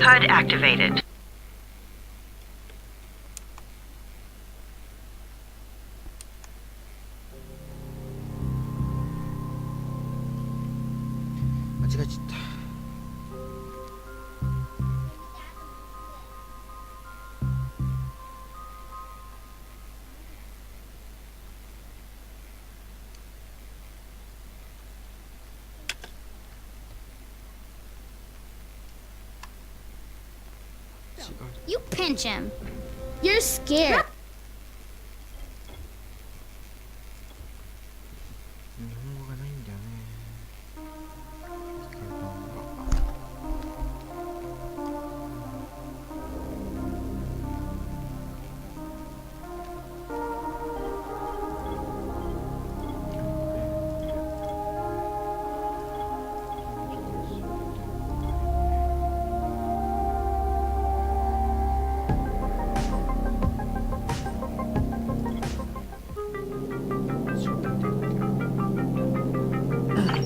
HUD activated. You pinch him. You're scared. 日本語がないんだよね。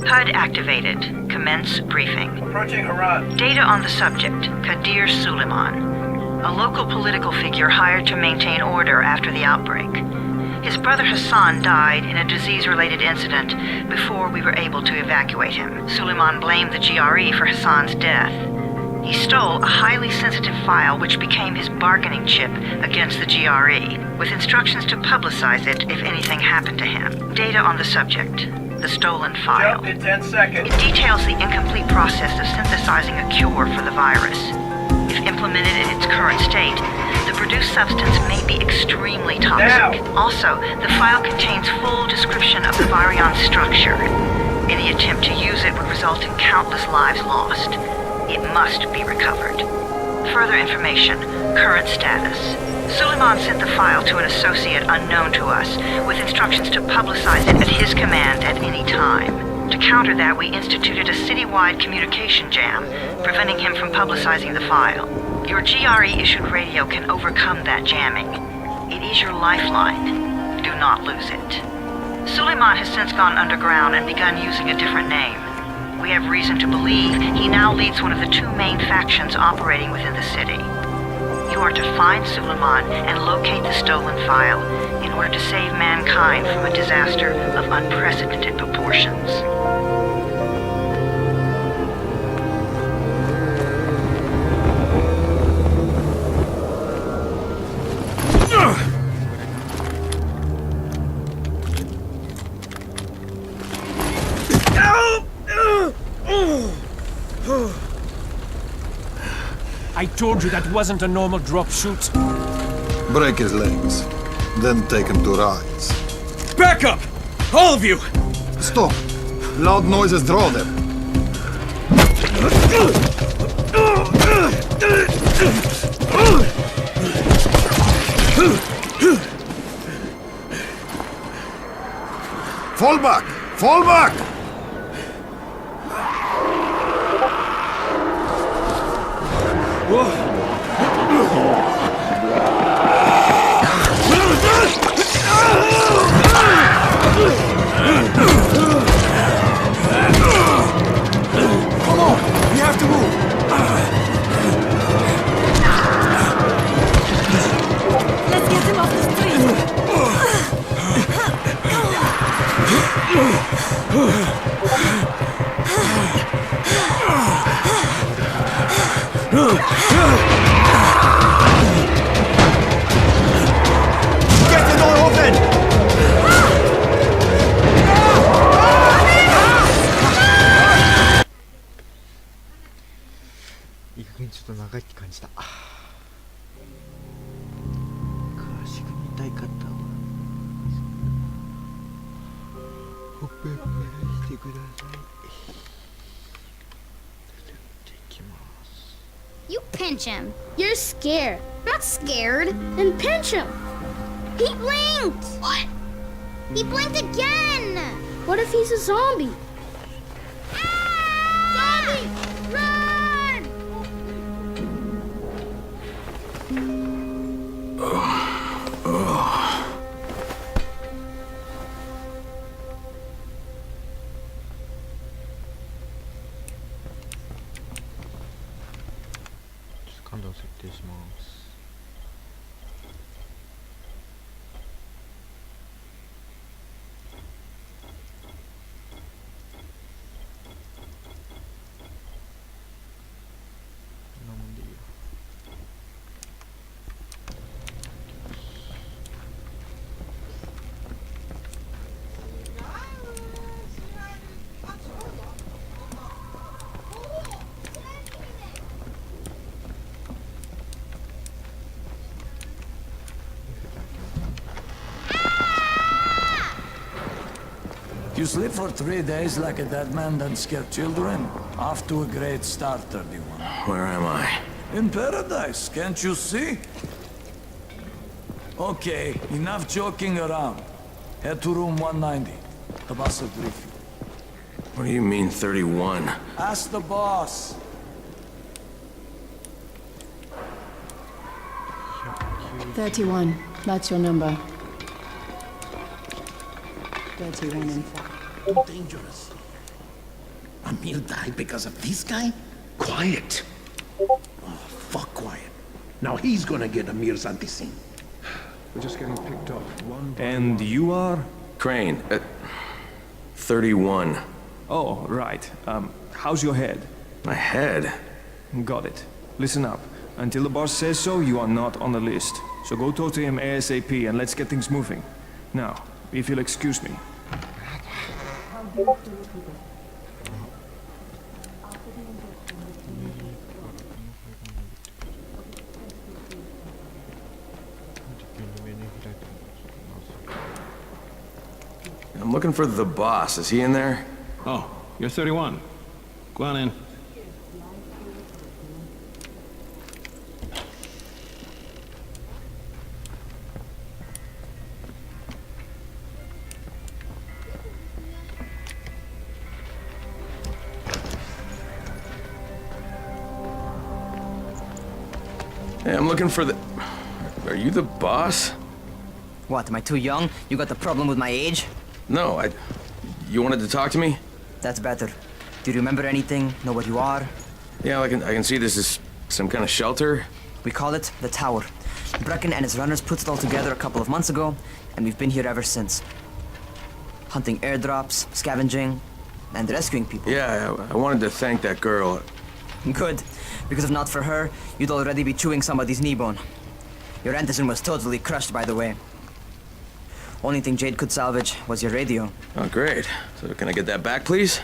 HUD activated. Commence briefing. Approaching Haran. Data on the subject, Kadir Suleiman, a local political figure hired to maintain order after the outbreak. His brother Hassan died in a disease-related incident before we were able to evacuate him. Suleiman blamed the GRE for Hassan's death. He stole a highly sensitive file which became his bargaining chip against the GRE, with instructions to publicize it if anything happened to him. Data on the subject. The stolen file. Jump in 10 seconds. It details the incomplete process of synthesizing a cure for the virus. If implemented in its current state, the produced substance may be extremely toxic. Now. Also, the file contains full description of the virion's structure. Any attempt to use it would result in countless lives lost. It must be recovered. Further information, current status. Suleiman sent the file to an associate unknown to us, with instructions to publicize it at his command at any time. To counter that, we instituted a citywide communication jam, preventing him from publicizing the file. Your GRE-issued radio can overcome that jamming. It is your lifeline. Do not lose it. Suleiman has since gone underground and begun using a different name. We have reason to believe he now leads one of the two main factions operating within the city. You are to find Suleiman and locate the stolen file in order to save mankind from a disaster of unprecedented proportions. I told you that wasn't a normal drop shoot. Break his legs, then take him to rise. Back up! All of you! Stop! Loud noises draw them. Fall back! Fall back! Come on! We have to move! Let's get him off the street! Get the door open! いい加減ちょっと長いって感じた。詳しく見たい方はオペプレイしてください。できます。 You pinch him. You're scared. Not scared. Then pinch him. He blinked. What? He blinked again. What if he's a zombie? Zombie! Run! 感度を設定します。こんなもんでいいよ。You sleep for 3 days like a dead man, then scare children? Off to a great start, 31. Where am I? In paradise, can't you see? Okay, enough joking around. Head to room 190. The boss will brief you. What do you mean, 31? Ask the boss. 31. That's your number. 31 and 5. Dangerous. Amir died because of this guy? Quiet. Oh, fuck quiet. Now he's gonna get Amir's anti-scene. We're just getting picked up one by And you are? Crane, 31. Oh, right. How's your head? My head? Got it. Listen up. Until the boss says so, you are not on the list. So go talk to him ASAP and let's get things moving. Now, if you'll excuse me. I'm looking for the boss. Is he in there? Oh, you're 31. Go on in. Hey, I'm looking for the... Are you the boss? What, am I too young? You got the problem with my age? No, You wanted to talk to me? That's better. Do you remember anything? Know what you are? Yeah, I can see this is some kind of shelter. We call it the Tower. Brecken and his runners put it all together a couple of months ago, and we've been here ever since. Hunting airdrops, scavenging, and rescuing people. Yeah, I wanted to thank that girl. Good, because if not for her, you'd already be chewing somebody's knee bone. Your Anderson was totally crushed, by the way. Only thing Jade could salvage was your radio. Oh, great. So can I get that back, please?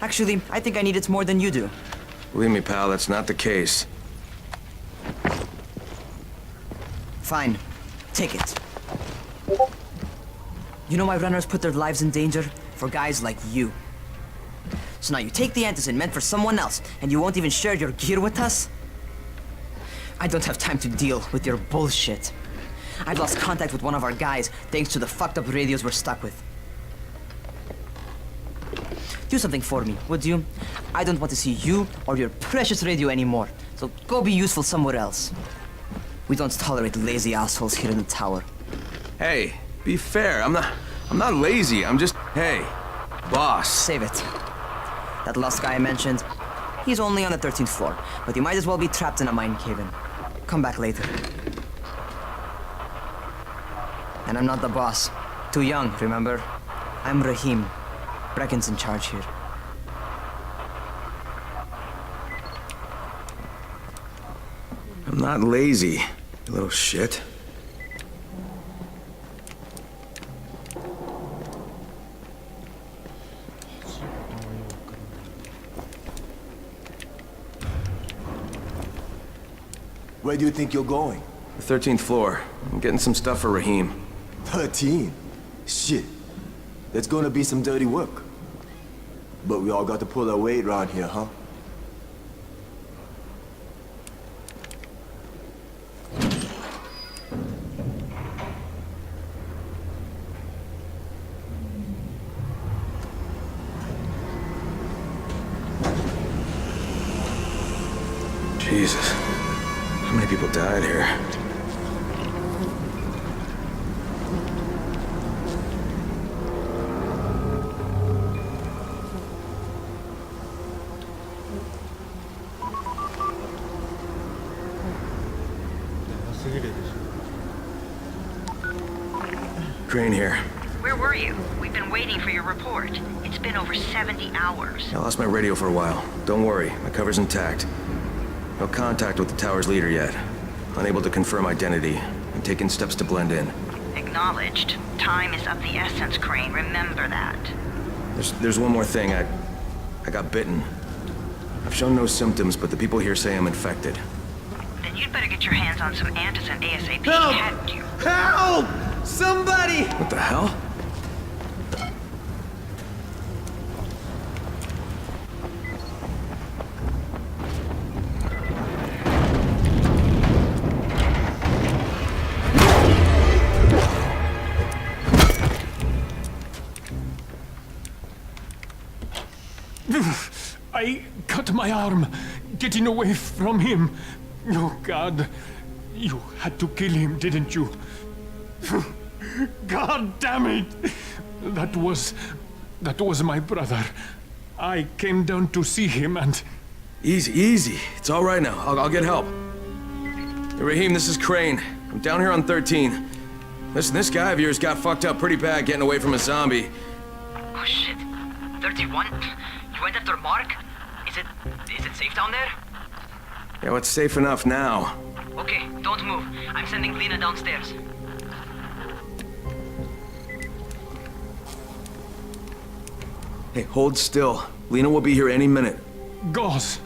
Actually, I think I need it more than you do. Believe me, pal, that's not the case. Fine. Take it. You know why runners put their lives in danger? For guys like you. So now you take the Anderson meant for someone else, and you won't even share your gear with us? I don't have time to deal with your bullshit. I've lost contact with one of our guys thanks to the fucked up radios we're stuck with. Do something for me, would you? I don't want to see you or your precious radio anymore, so go be useful somewhere else. We don't tolerate lazy assholes here in the tower. Hey, be fair. I'm not lazy. I'm just, hey, boss. Save it. That last guy I mentioned, he's only on the 13th floor, but you might as well be trapped in a mine cave-in. Come back later. And I'm not the boss. Too young, remember? I'm Rahim. Brecken's in charge here. I'm not lazy, you little shit. Where do you think you're going? The 13th floor. I'm getting some stuff for Rahim. 13? Shit. That's gonna be some dirty work. But we all got to pull our weight around here, huh? Jesus. How many people died here? すぎるでしょ。 Crane here. Where were you? We've been waiting for your report. It's been over 70 hours. I lost my radio for a while. Don't worry, my cover's intact. No contact with the tower's leader yet. Unable to confirm identity. I'm taking steps to blend in. Acknowledged. Time is of the essence, Crane. Remember that. There's one more thing. I got bitten. I've shown no symptoms, but the people here say I'm infected. Then you'd better get your hands on some antizin ASAP. Help! Hadn't you? Help! Somebody! What the hell? I cut my arm, getting away from him. Oh, God. You had to kill him, didn't you? God damn it! That was my brother. I came down to see him and... Easy, easy. It's all right now. I'll get help. Hey, Raheem, this is Crane. I'm down here on 13. Listen, this guy of yours got fucked up pretty bad getting away from a zombie. Oh shit. 31? You went after Mark? Is it safe down there? Yeah, well, it's safe enough now. Okay, don't move. I'm sending Lena downstairs. Hey, hold still. Lena will be here any minute. Gauze.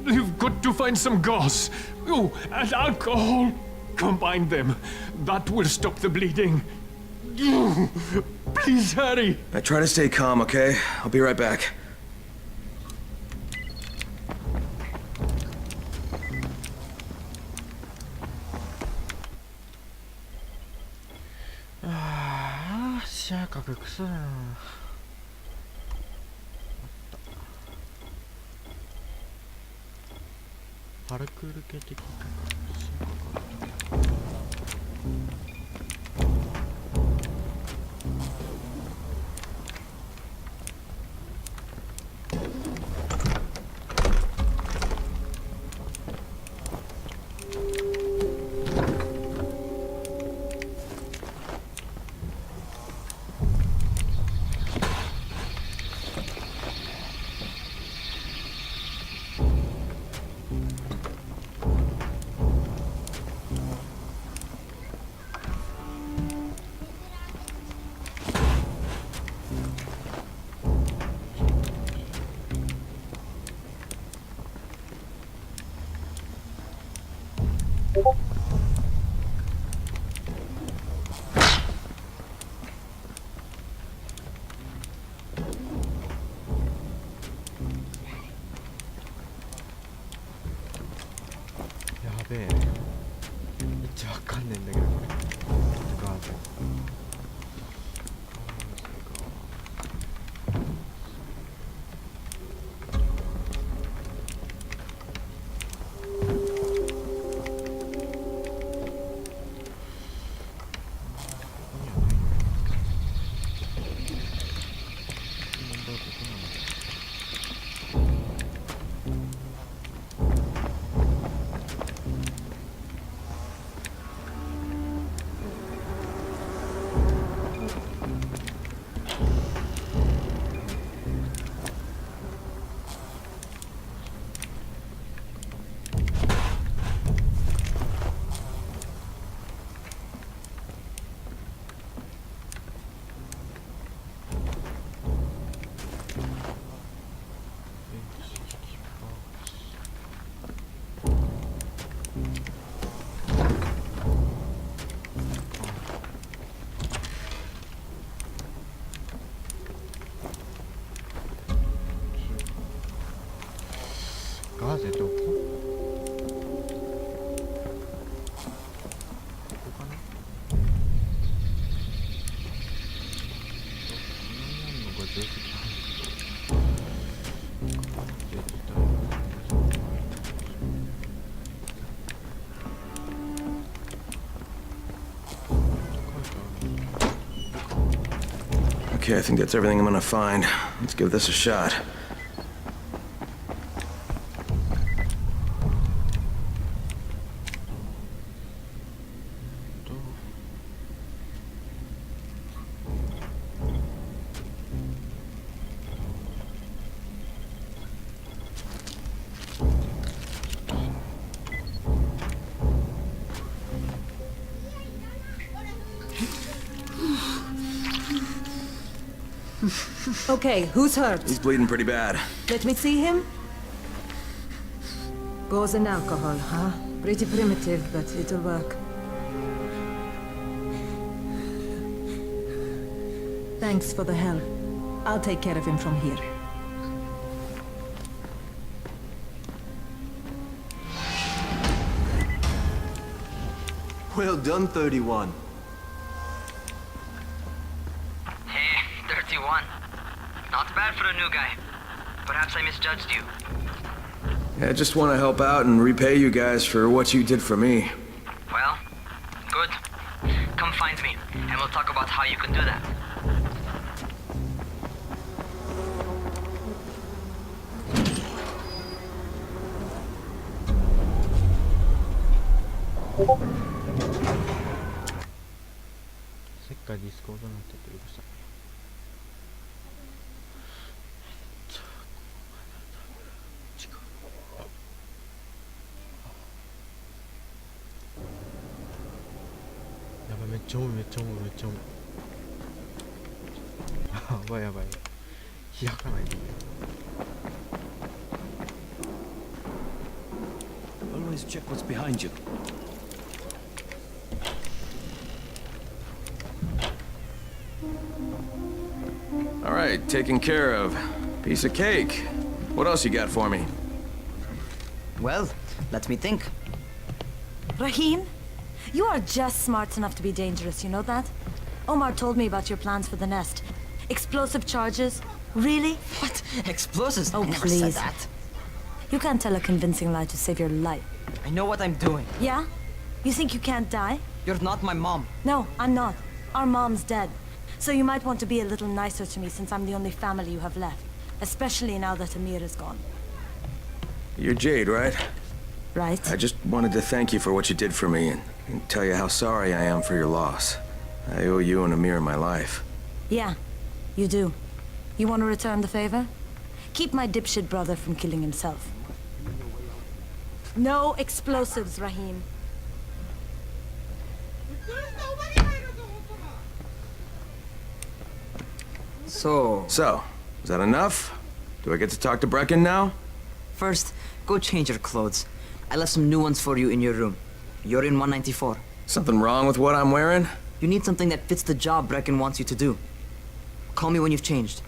You've got to find some gauze. Oh, and alcohol. Combine them. That will stop the bleeding. Please hurry. I try to stay calm, okay? I'll be right back.視野角クソだな。パルクール系的な視野角。べえ。めっちゃわかんねえんだけどこれ。ガーゼ。ガーゼどこ？ここかな？何のが定石入るけど。ガーゼ自体は。Okay, I think that's everything I'm gonna find. Let's give this a shot. Okay, who's hurt? He's bleeding pretty bad. Let me see him. Gauze and alcohol, huh? Pretty primitive, but it'll work. Thanks for the help. I'll take care of him from here. Well done, 31. Hey, 31. Not bad for a new guy. Perhaps I misjudged you. I just want to help out and repay you guys for what you did for me. Well, good. Come find me, and we'll talk about how you can do that. 색깔 디스코드 한테 들고 있어. 야바 몇 점? 야바 희약한 아이디. Always check what's behind you. All right, taken care of. Piece of cake. What else you got for me? Well, let me think. Rahim, you are just smart enough to be dangerous, you know that? Omar told me about your plans for the nest. Explosive charges? Really? What? Explosives? Oh, I never please. said that. You can't tell a convincing lie to save your life. I know what I'm doing. Yeah? You think you can't die? You're not my mom. No, I'm not. Our mom's dead. So you might want to be a little nicer to me since I'm the only family you have left. Especially now that Amir is gone. You're Jade, right? Right? I just wanted to thank you for what you did for me and tell you how sorry I am for your loss. I owe you and Amir my life. Yeah, you do. You want to return the favor? Keep my dipshit brother from killing himself. No explosives, Rahim. So, is that enough? Do I get to talk to Brecken now? first, go change your clothes. I left some new ones for you in your room. You're in 194. Something wrong with what I'm wearing? You need something that fits the job Brecken wants you to do. Call me when you've changed.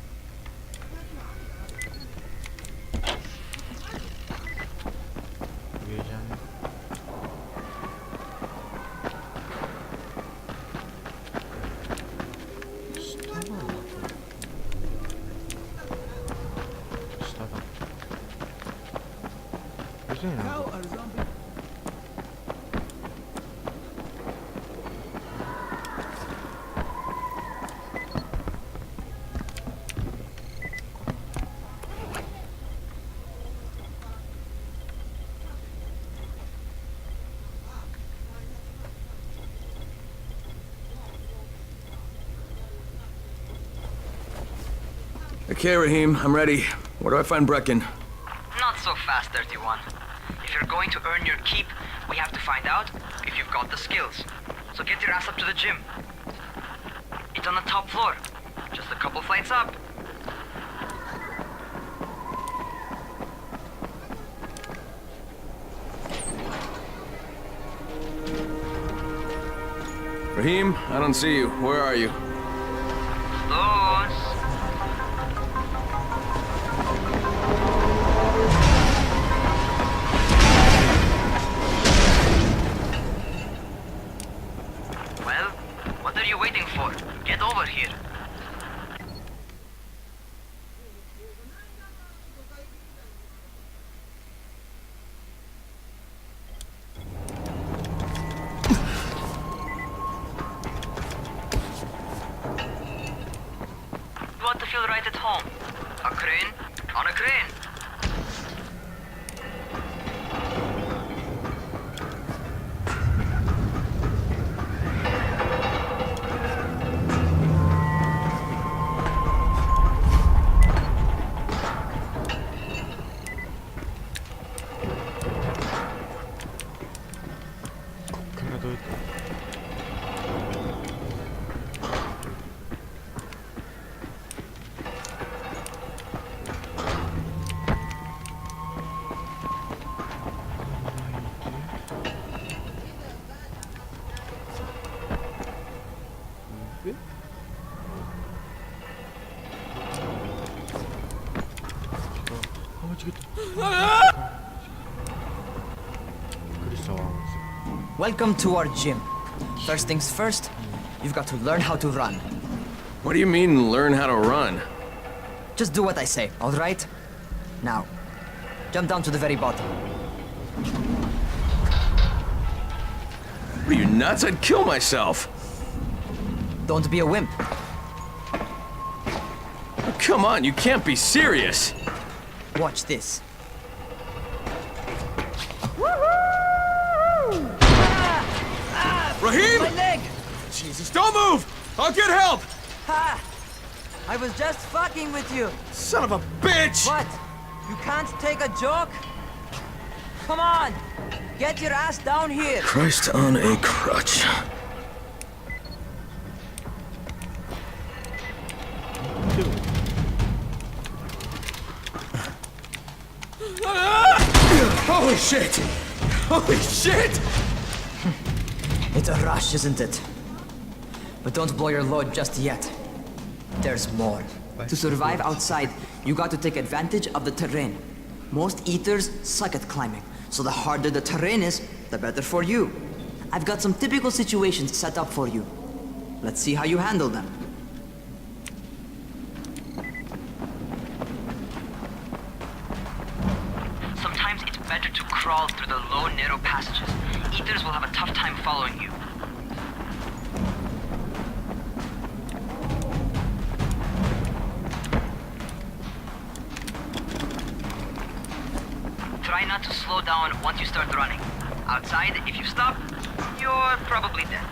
Okay, Rahim, I'm ready. Where do I find Brecken? Not so fast, 31. If you're going to earn your keep, we have to find out if you've got the skills. So get your ass up to the gym. It's on the top floor. Just a couple flights up. Rahim, I don't see you. Where are you? Those. Well, what are you waiting for? Get over here. You want to feel right at home? A crane? On a crane. Welcome to our gym. First things first, you've got to learn how to run. What do you mean, learn how to run? Just do what I say, alright? Now, jump down to the very bottom. What are you, nuts? I'd kill myself. Don't be a wimp. Oh, come on, you can't be serious. Watch this. Raheem! My leg! Jesus, don't move! I'll get help! Ha! I was just fucking with you. Son of a bitch! What? You can't take a joke? Come on! Get your ass down here! Christ on a crutch. Holy shit! Holy shit! It's a rush, isn't it? But don't blow your load just yet. There's more. To survive outside, you got to take advantage of the terrain. Most eaters suck at climbing, so the harder the terrain is, the better for you. I've got some typical situations set up for you. Let's see how you handle them. Sometimes it's better to crawl through the low, narrow passages. Eaters will have a tough time following you. Try not to slow down once you start running. Outside, if you stop, you're probably dead.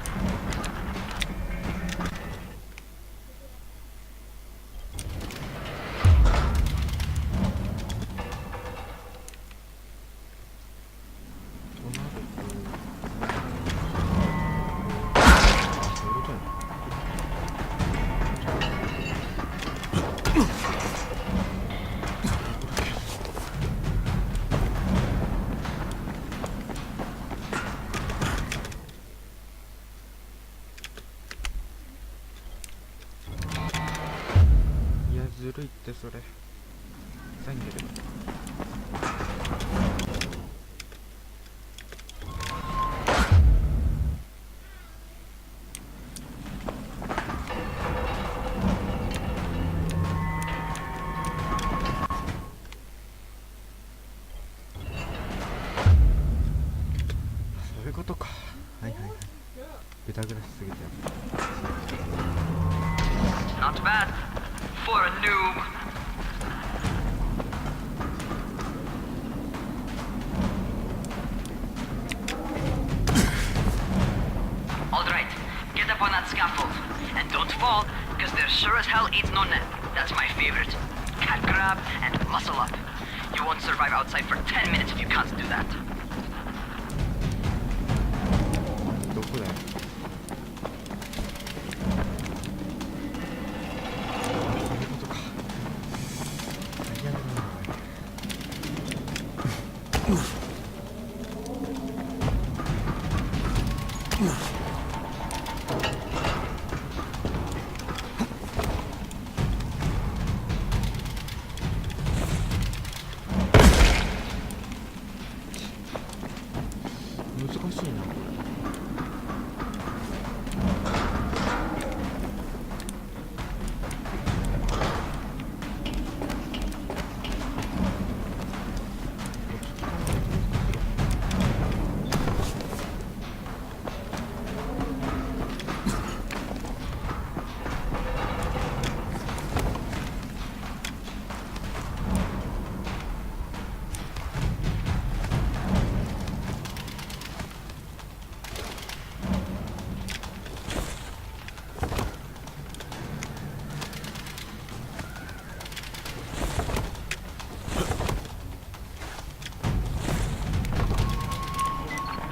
Not bad for a noob. All right, get up on that scaffold. And don't fall, because there sure as hell ain't no net. That's my favorite. Cat grab and muscle up. You won't survive outside for 10 minutes if you can't do that.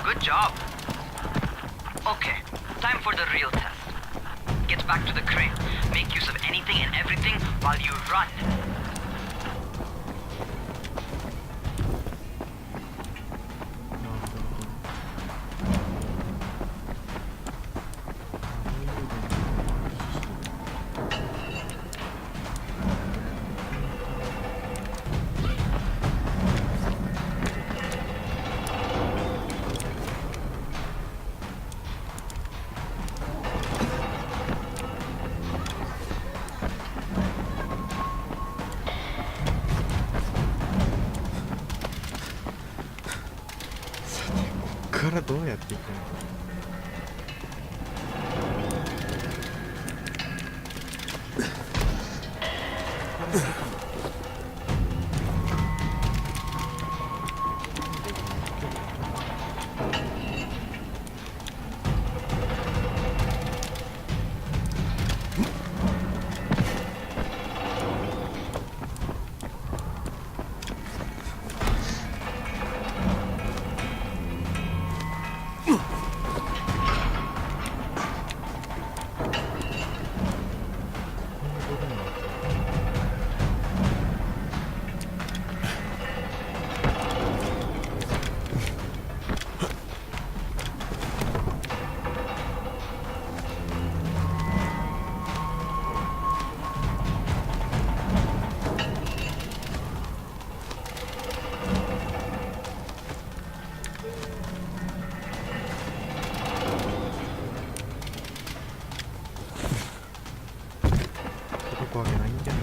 Good job. Okay, time for the real test. Get back to the crane. Make use of anything and everything while you run. からどうやって行くの？わけないんだよな。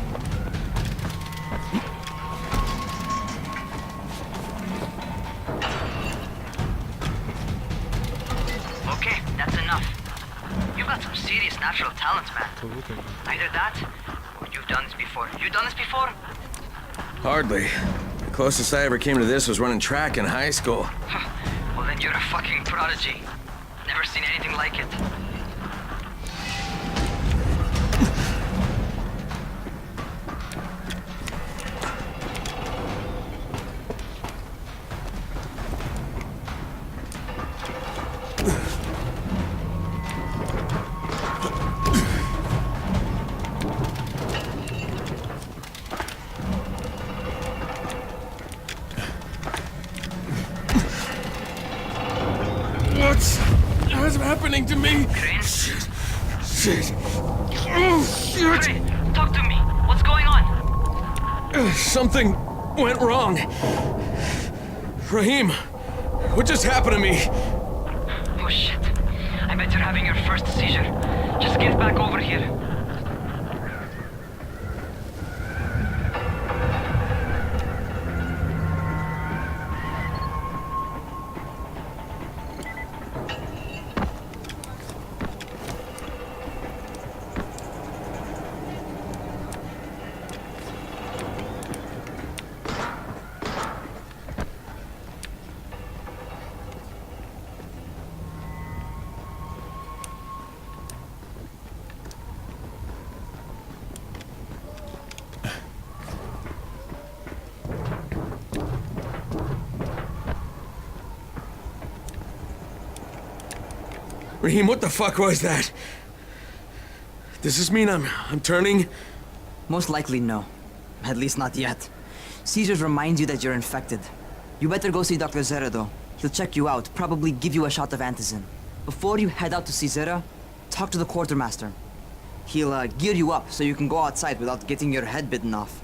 Okay, that's enough. You've got some serious natural talent, man. Either that, or you've done this before. You done this before? Hardly. The closest I ever came to this was running track in high school. Well, then you're a fucking prodigy. Never seen anything like it. What's happening to me? Crane? Shit. Oh, shit. Crane, talk to me. What's going on? Something went wrong. Raheem, what just happened to me? Oh, shit. I bet you're having your first seizure. Just get back over here. Raheem, what the fuck was that? Does this mean I'm turning? Most likely no. At least not yet. Seizures remind you that you're infected. You better go see Dr. Zera though. He'll check you out, probably give you a shot of antizin. Before you head out to see Zera, talk to the quartermaster. He'll gear you up so you can go outside without getting your head bitten off.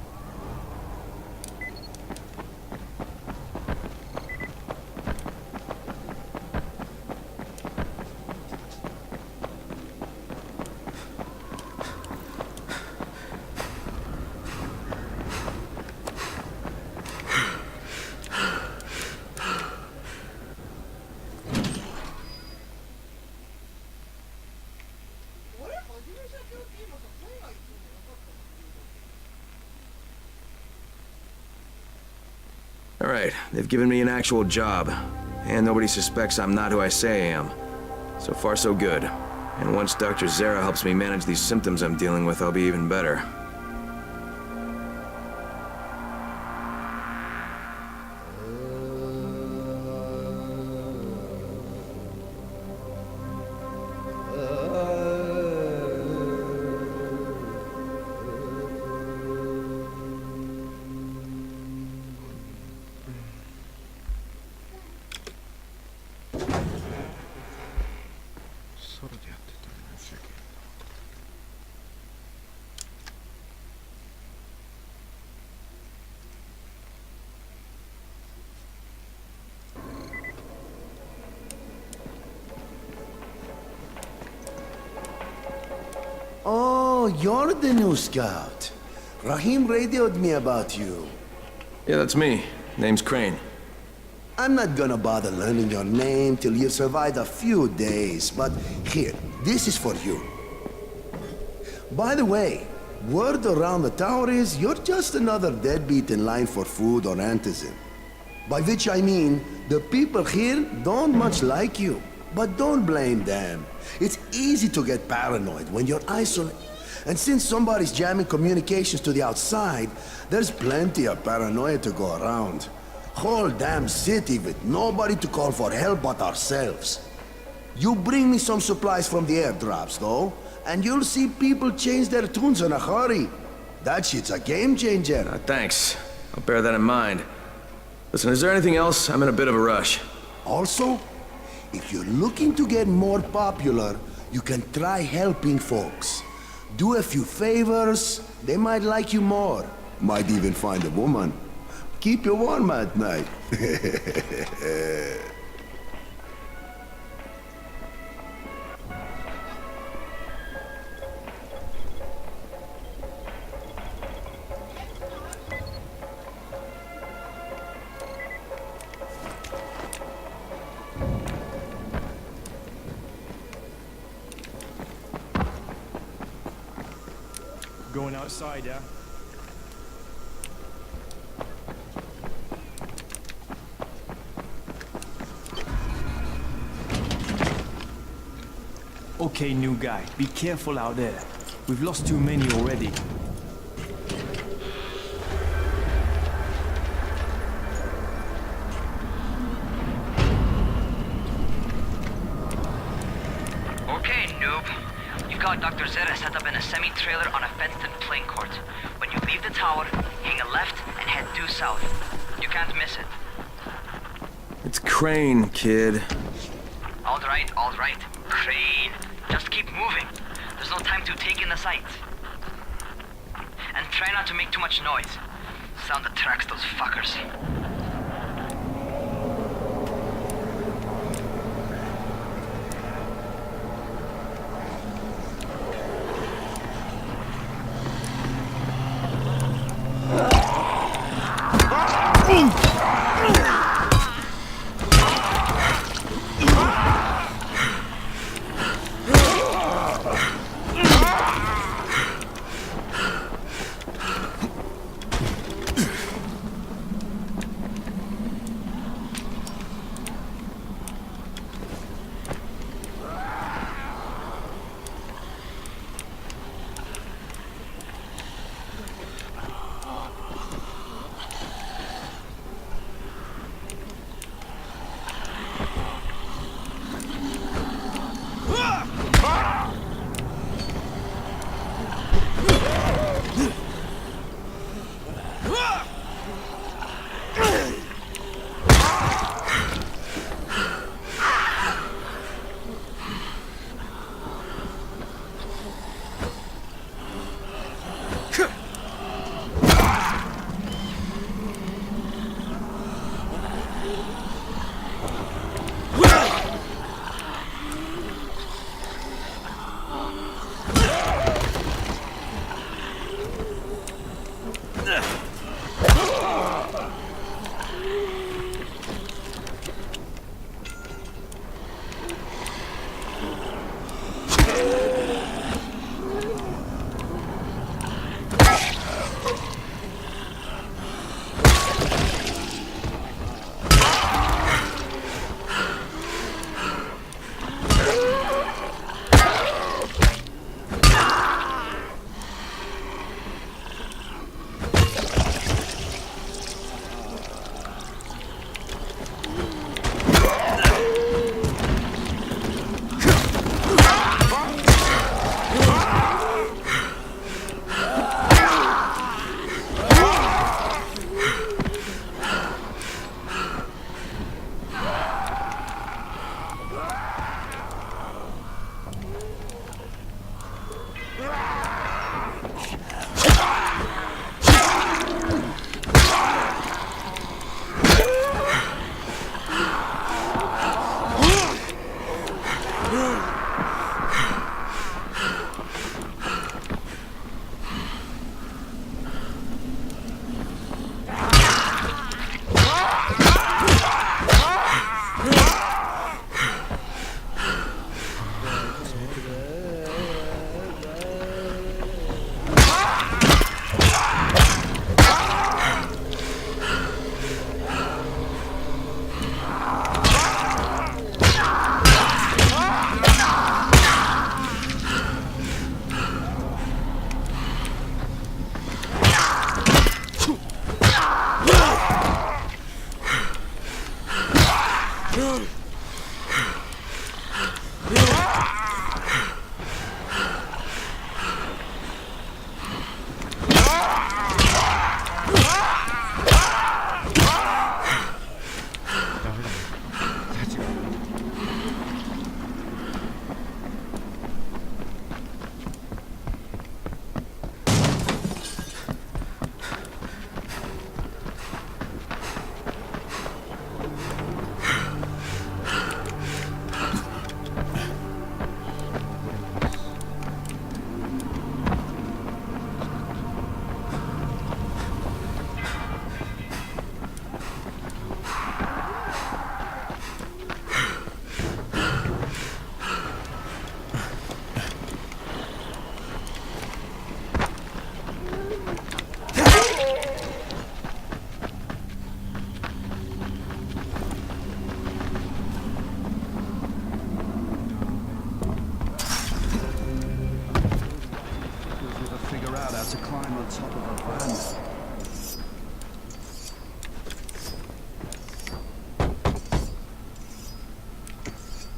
Alright, they've given me an actual job. And nobody suspects I'm not who I say I am. So far, so good. And once Dr. Zera helps me manage these symptoms I'm dealing with, I'll be even better. Oh, you're the new scout. Raheem radioed me about you. Yeah, that's me. Name's Crane. I'm not gonna bother learning your name till you survived a few days, but here, this is for you. By the way, word around the tower is you're just another deadbeat in line for food or antizin. By which I mean, the people here don't much like you. But don't blame them. It's easy to get paranoid when you're isolated. And since somebody's jamming communications to the outside, there's plenty of paranoia to go around. Whole damn city with nobody to call for help but ourselves. You bring me some supplies from the airdrops, though, and you'll see people change their tunes in a hurry. That shit's a game changer. Thanks. I'll bear that in mind. Listen, is there anything else? I'm in a bit of a rush. Also, if you're looking to get more popular, you can try helping folks. Do a few favors, they might like you more. Might even find a woman. Keep you warm at night. Going outside, yeah? Okay, new guy, be careful out there. We've lost too many already. Okay, noob. You've got Dr. Zeta set up in a semi-trailer on a fenced-in playing court. When you leave the tower, hang a left and head due south. You can't miss it. It's Crane, kid. All right. Crane. Just keep moving. There's no time to take in the sights. And try not to make too much noise. Sound attracts those fuckers.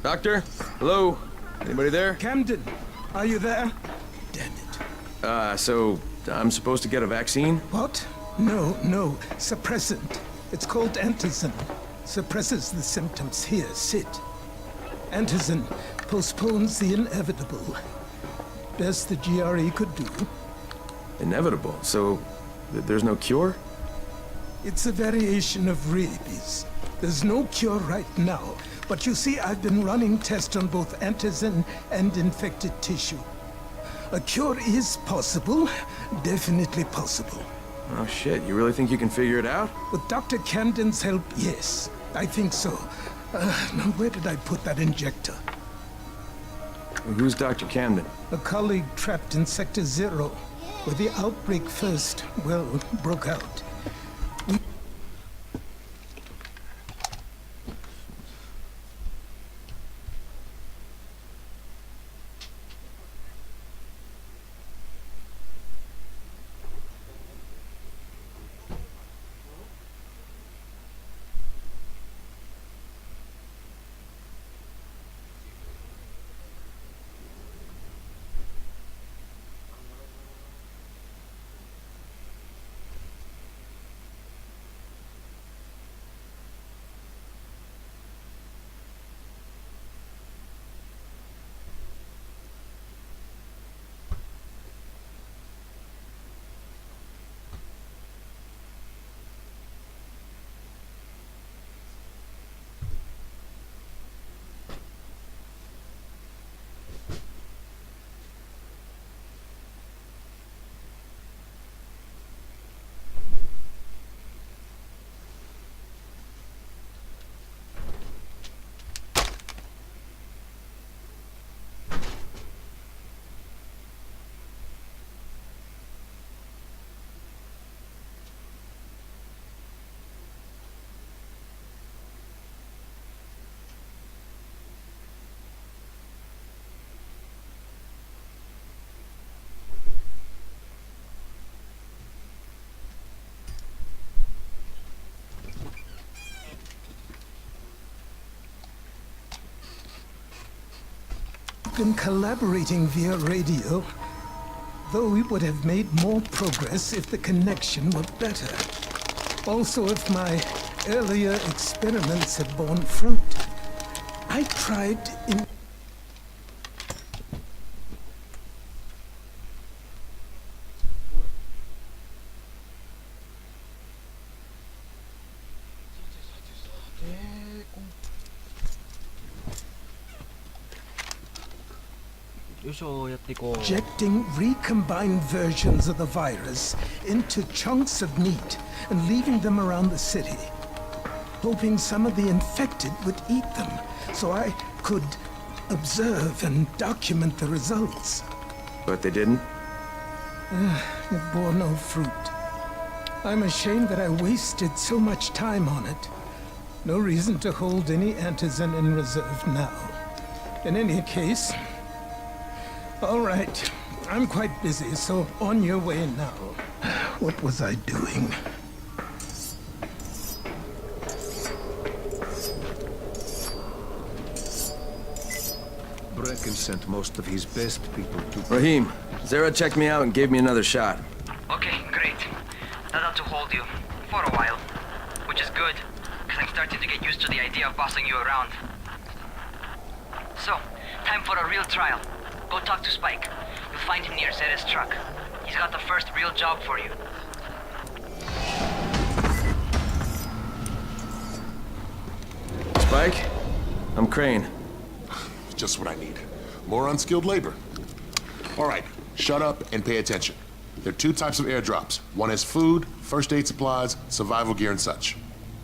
Doctor? Hello? Anybody there? Camden, are you there? So I'm supposed to get a vaccine? What? No, suppressant. It's called antizin. Suppresses the symptoms. Here, sit. Antizin postpones the inevitable. Best the GRE could do. Inevitable? So there's no cure? It's a variation of rabies. There's no cure right now, but you see, I've been running tests on both antizin and infected tissue. A cure is possible, definitely possible. Oh shit, you really think you can figure it out? With Dr. Camden's help, yes, I think so. Now where did I put that injector? Who's Dr. Camden? A colleague trapped in Sector 0, where the outbreak first, well, broke out. Been collaborating via radio, though we would have made more progress if the connection were better. Also, if my earlier experiments had borne fruit. I tried in... Injecting recombined versions of the virus into chunks of meat and leaving them around the city, hoping some of the infected would eat them so I could observe and document the results. But they didn't? It bore no fruit. I'm ashamed that I wasted so much time on it. No reason to hold any antizin in reserve now. In any case, all right, I'm quite busy, so on your way now. What was I doing? Brecken sent most of his best people to... Rahim, Zara checked me out and gave me another shot. Okay, great. That ought to hold you. For a while. Which is good, because I'm starting to get used to the idea of bossing you around. So, time for a real trial. Go talk to Spike. You'll find him near Zera's truck. He's got the first real job for you. Spike? I'm Crane. Just what I need. More unskilled labor. All right, shut up and pay attention. There are two types of airdrops. One has food, first aid supplies, survival gear and such.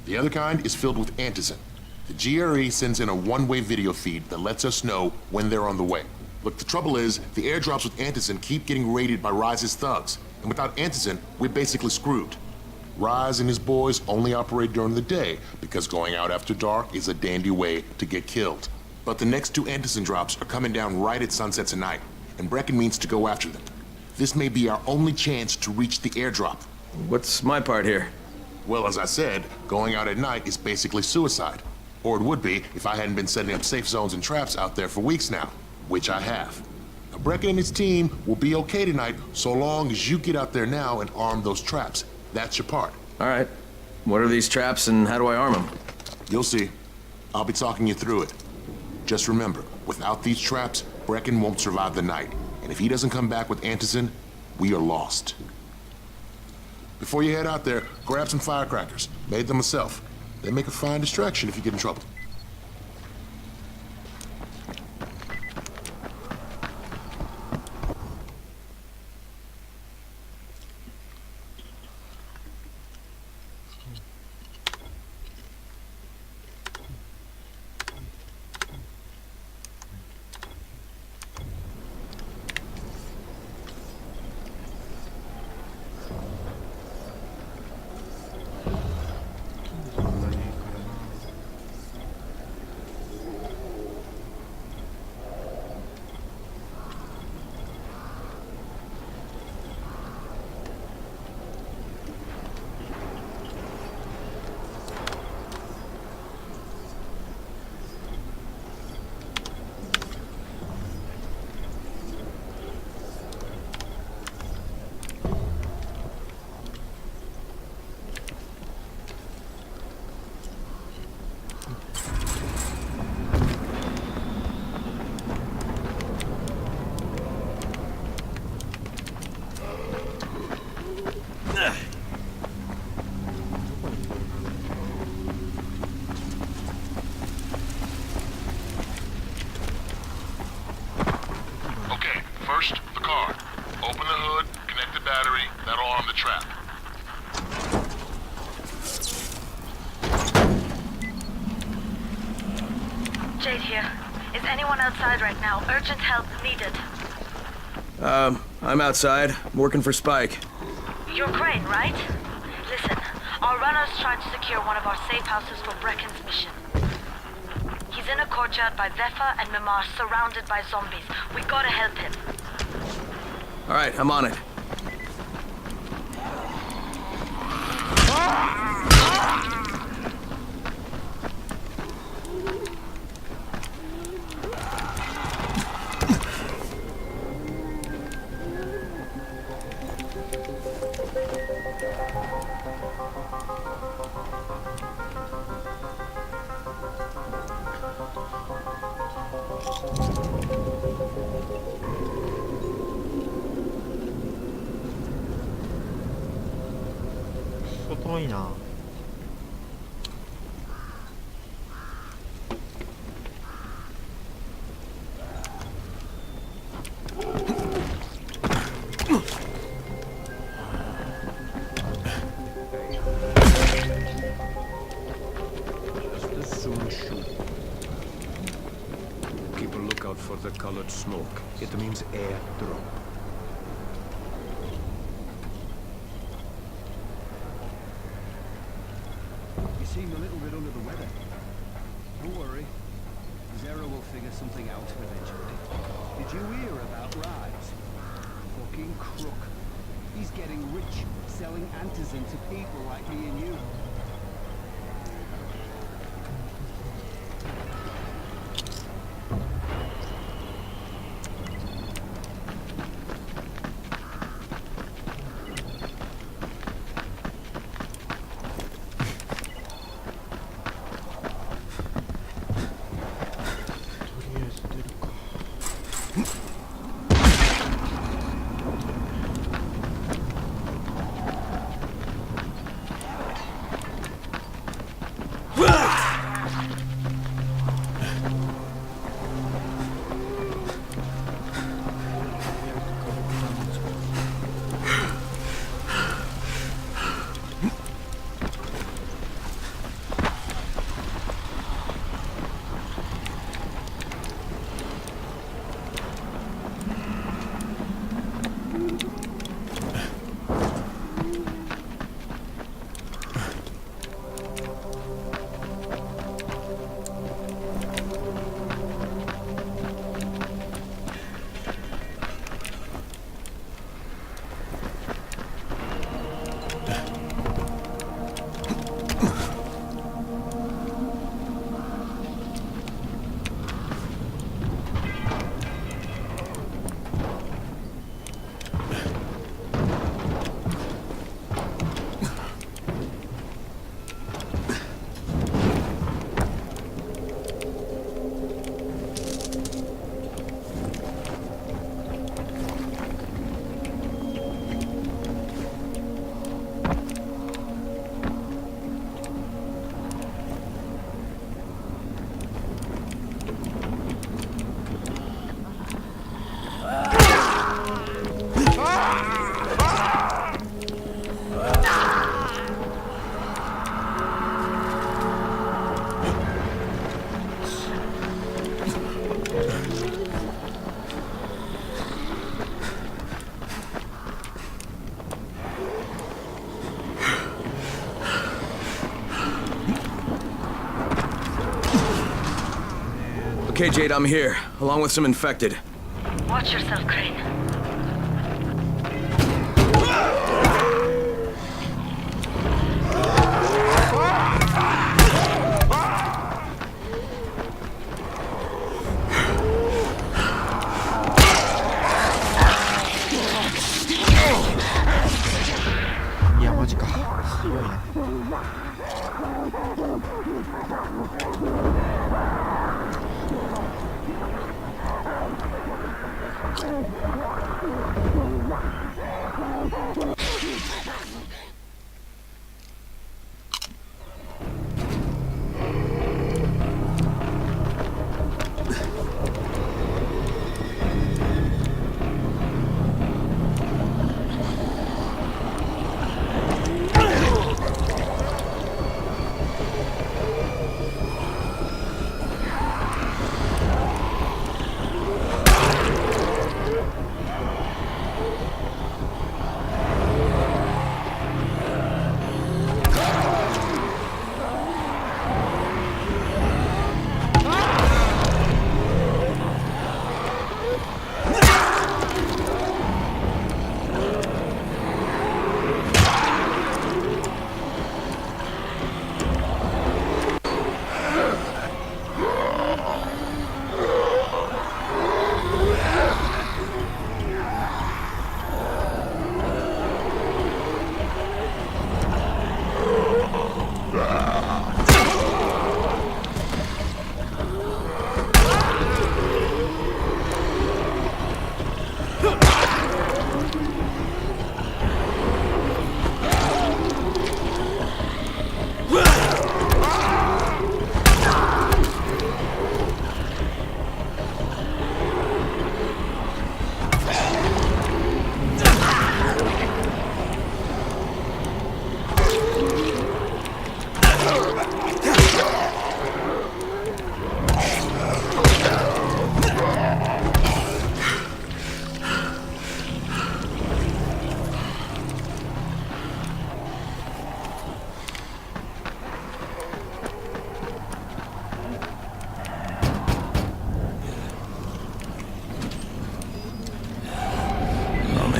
The other kind is filled with antizin. The GRE sends in a one-way video feed that lets us know when they're on the way. Look, the trouble is, the airdrops with antizin keep getting raided by Rise's thugs. And without antizin, we're basically screwed. Rise and his boys only operate during the day because going out after dark is a dandy way to get killed. But the next two antizin drops are coming down right at sunset tonight, and Brecken means to go after them. This may be our only chance to reach the airdrop. What's my part here? Well, as I said, going out at night is basically suicide. Or it would be if I hadn't been setting up safe zones and traps out there for weeks now, which I have. Now, Brecken and his team will be okay tonight so long as you get out there now and arm those traps. That's your part. All right. What are these traps and how do I arm them? You'll see. I'll be talking you through it. Just remember, without these traps, Brecken won't survive the night. And if he doesn't come back with Antizin, we are lost. Before you head out there, grab some firecrackers. Made them myself. They make a fine distraction if you get in trouble. Jade here. Is anyone outside right now? Urgent help needed. I'm outside, working for Spike. You're Crane, right? Listen, our runner's trying to secure one of our safe houses for Brecken's mission. He's in a courtyard by Vefa and Mimar, surrounded by zombies. We gotta help him. All right, I'm on it.遠いな。Keep a lookout for the colored smoke. It means airdrop. Seem a little bit under the weather. Don't worry. Zero will figure something out eventually. Did you hear about Rise? Fucking crook. He's getting rich, selling antizin to people like me and you. Okay, Jade, I'm here, along with some infected. Watch yourself, Crane.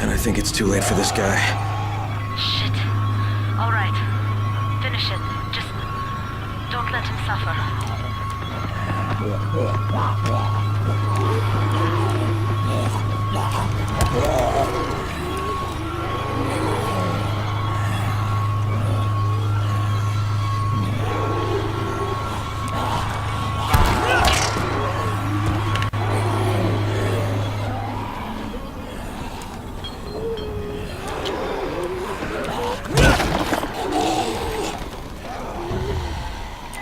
I think it's too late for this guy. Shit. All right. Finish it. Just don't let him suffer.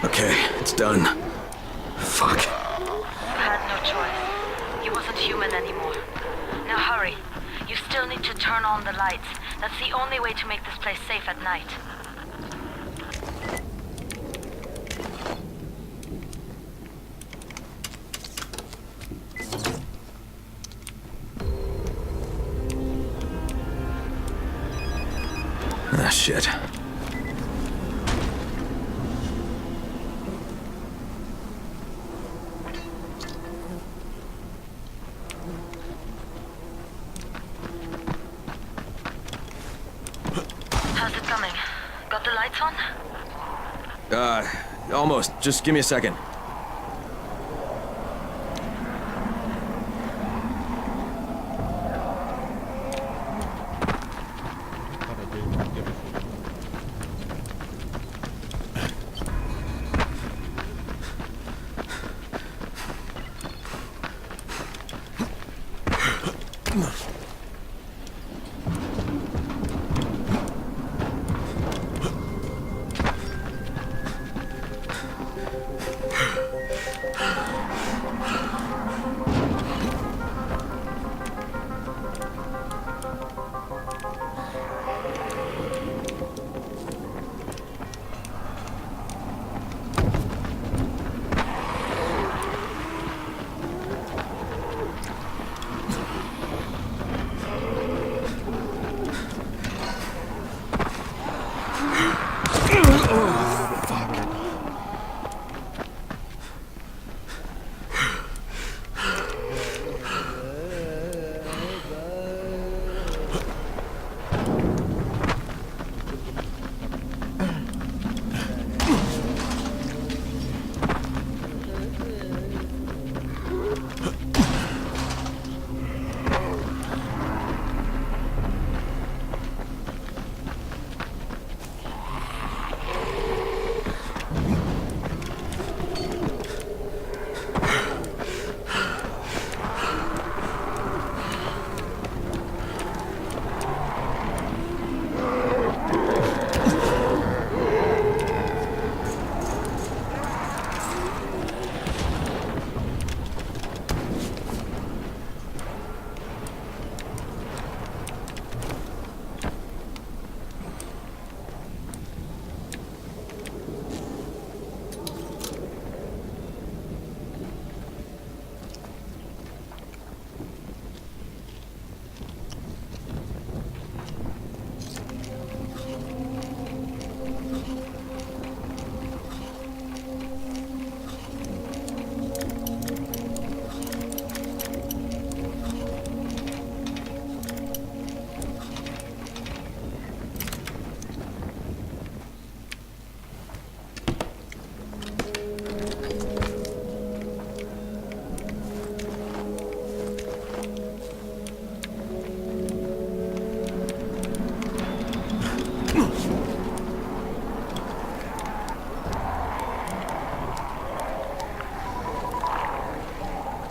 Okay, it's done. Fuck. You had no choice. He wasn't human anymore. Now hurry. You still need to turn on the lights. That's the only way to make this place safe at night. Ah, shit. How's it coming? Got the lights on? Almost. Just give me a second.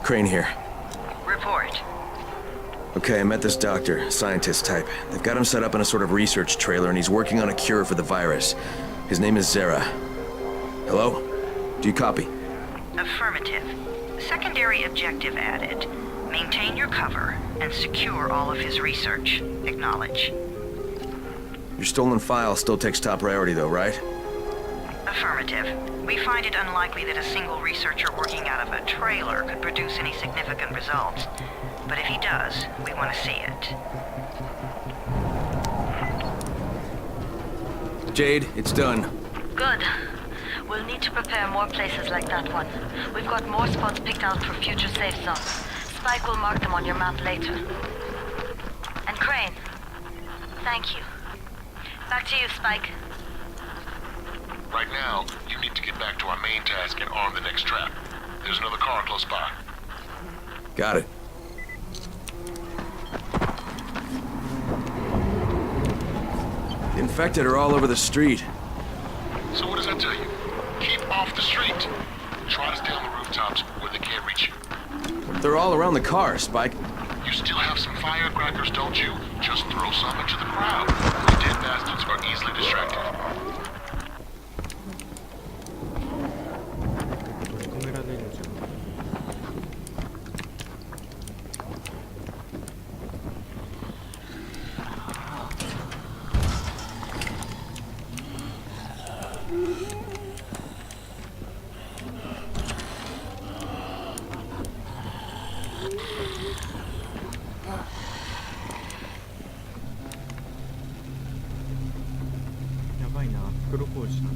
Crane here. Report. Okay, I met this doctor, scientist type. They've got him set up in a sort of research trailer, and he's working on a cure for the virus. His name is Zara. Hello? Do you copy? Affirmative. Secondary objective added. Maintain your cover and secure all of his research. Acknowledge. Your stolen file still takes top priority though, right? Affirmative. We find it unlikely that a single researcher working out of a trailer could produce any significant results. But if he does, we want to see it. Jade, it's done. Good. We'll need to prepare more places like that one. We've got more spots picked out for future safe zones. Spike will mark them on your map later. And Crane, thank you. Back to you, Spike. Right now, you need to get back to our main task and arm the next trap. There's another car close by. Got it. The infected are all over the street. So what does that tell you? Keep off the street. Try to stay on the rooftops where they can't reach you. They're all around the car, Spike. You still have some firecrackers, don't you? Just throw some into the crowd. Those dead bastards are easily distracted. 止められるじゃん。やばいな、袋工事だ。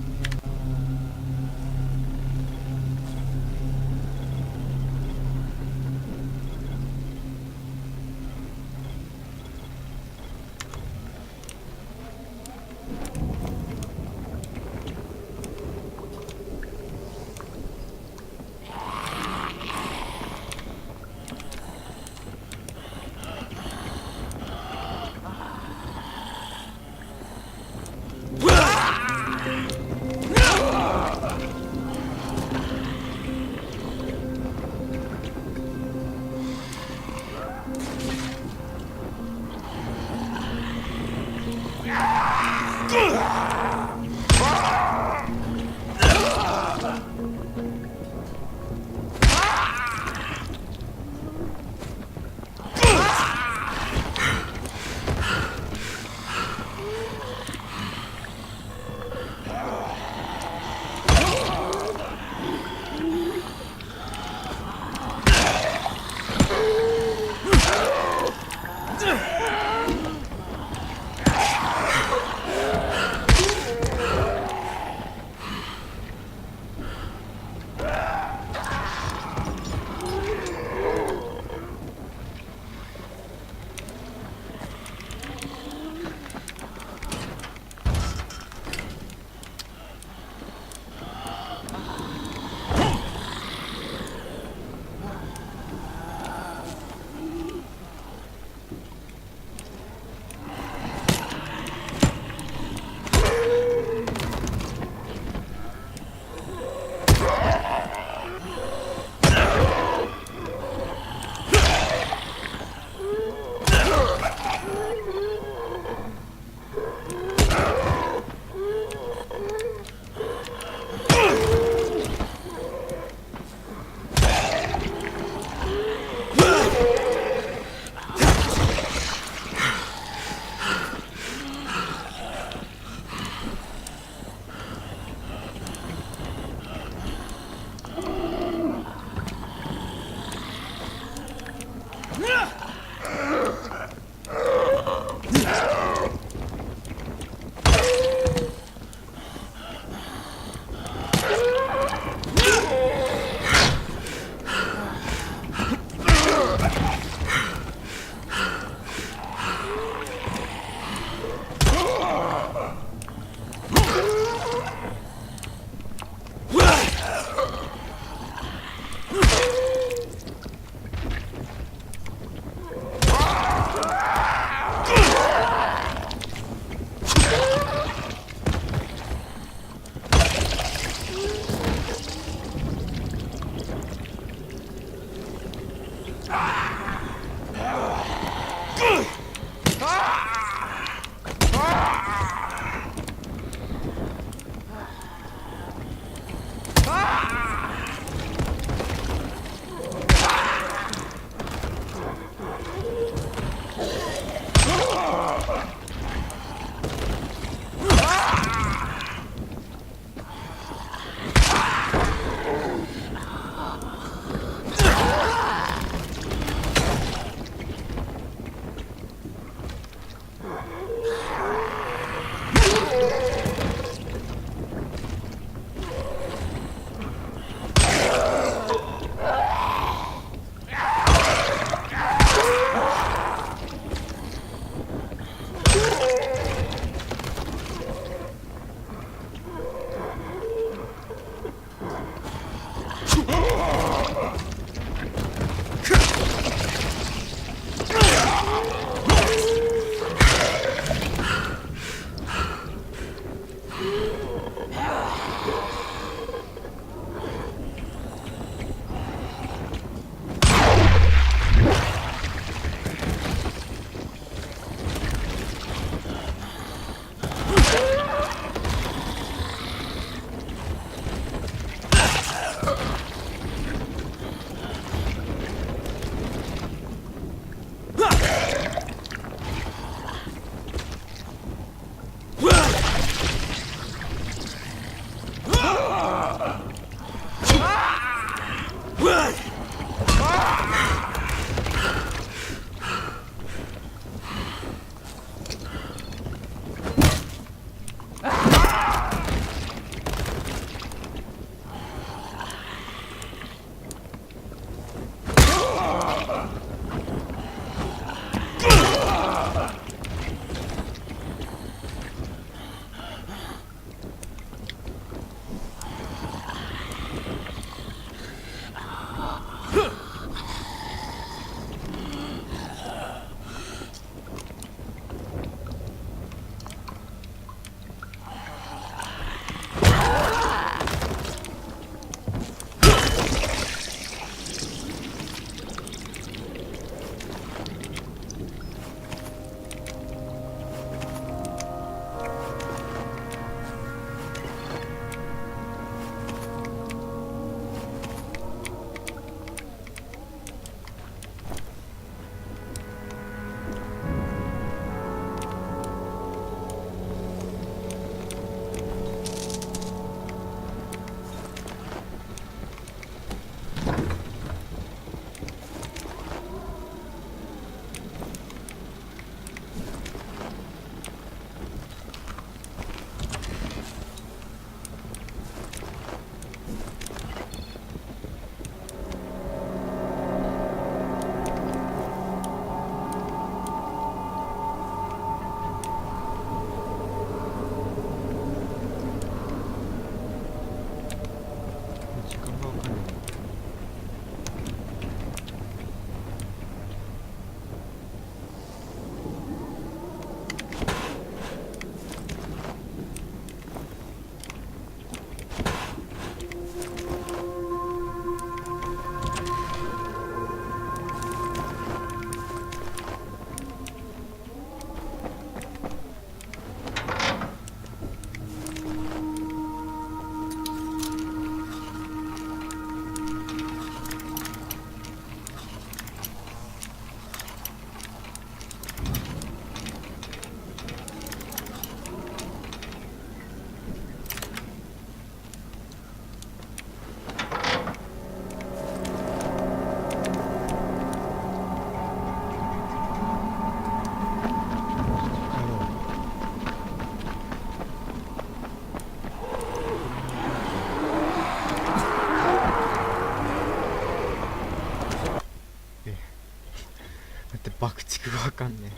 爆竹がわかんね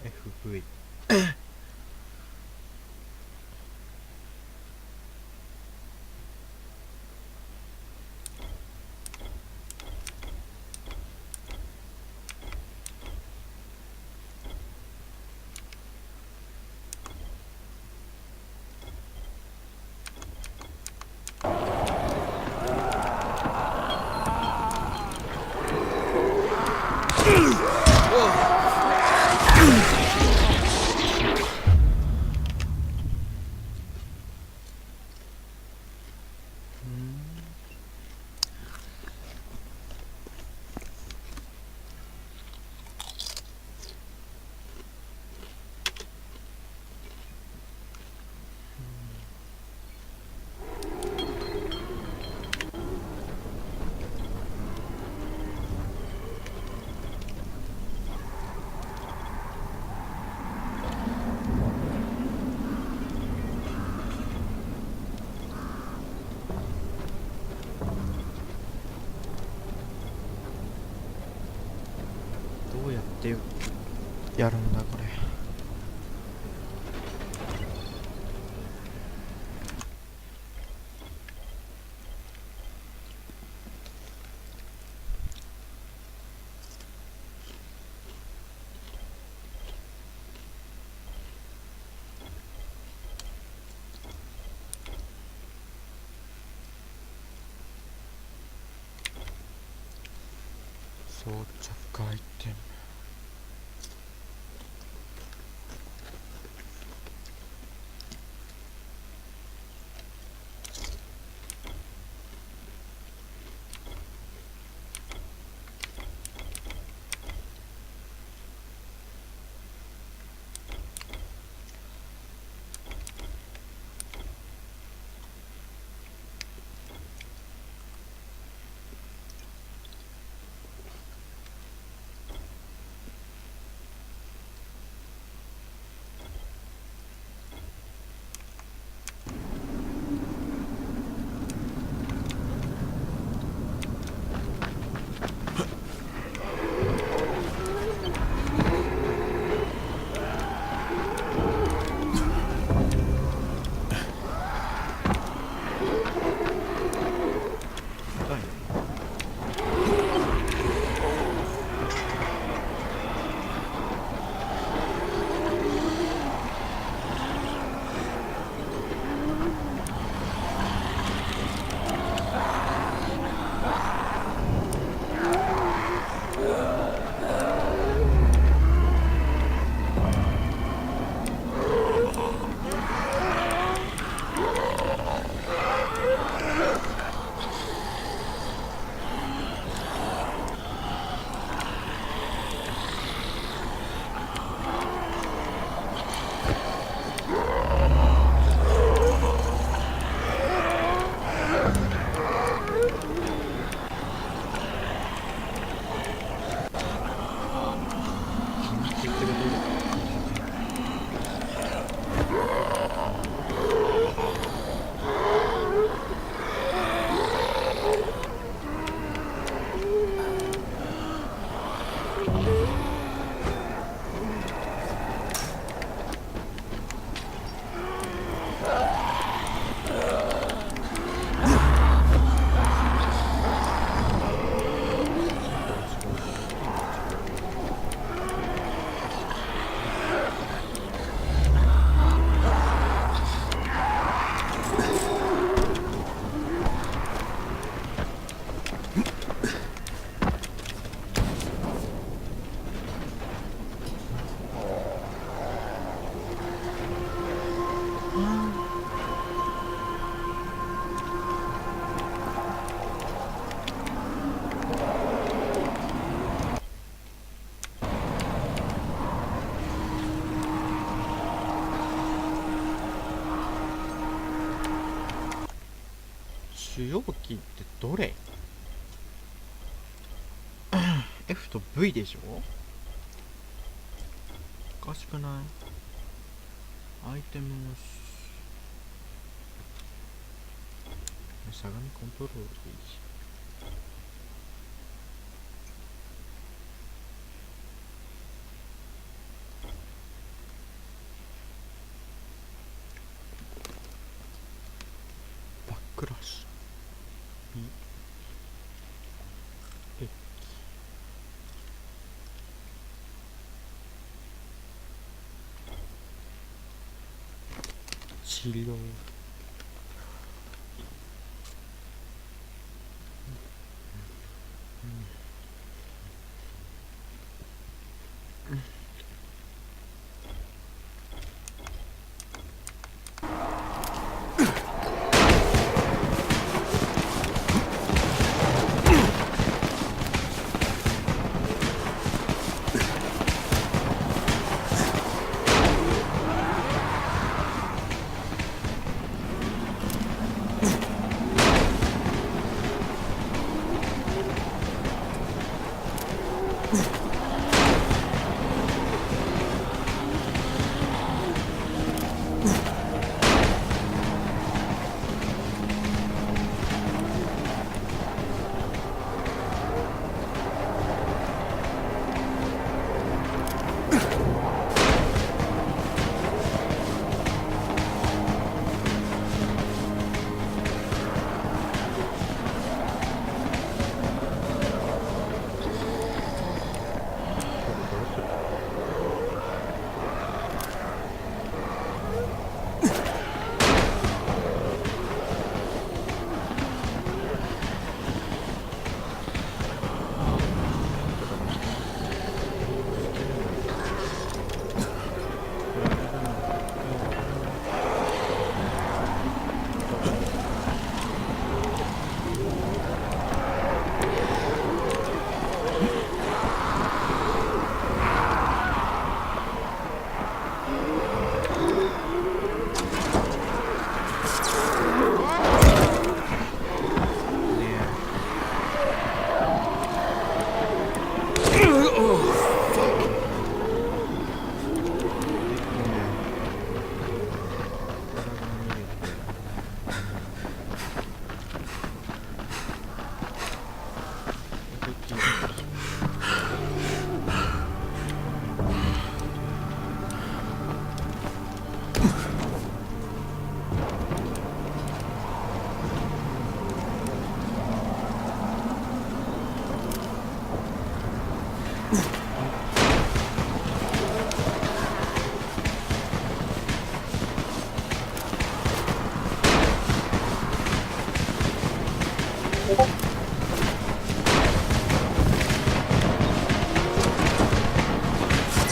え。FV どうやってやるんだこれ。装着アイテム。主要キーってどれ？ F と V でしょ？おかしくない？アイテムをしゃがみコントロールでいいし。バックラッシュ治療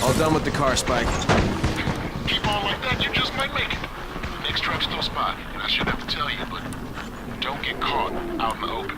All done with the car, Spike. Keep on like that, you just might make it. Next drugstore spot, and I shouldn't have to tell you, but don't get caught out in the open.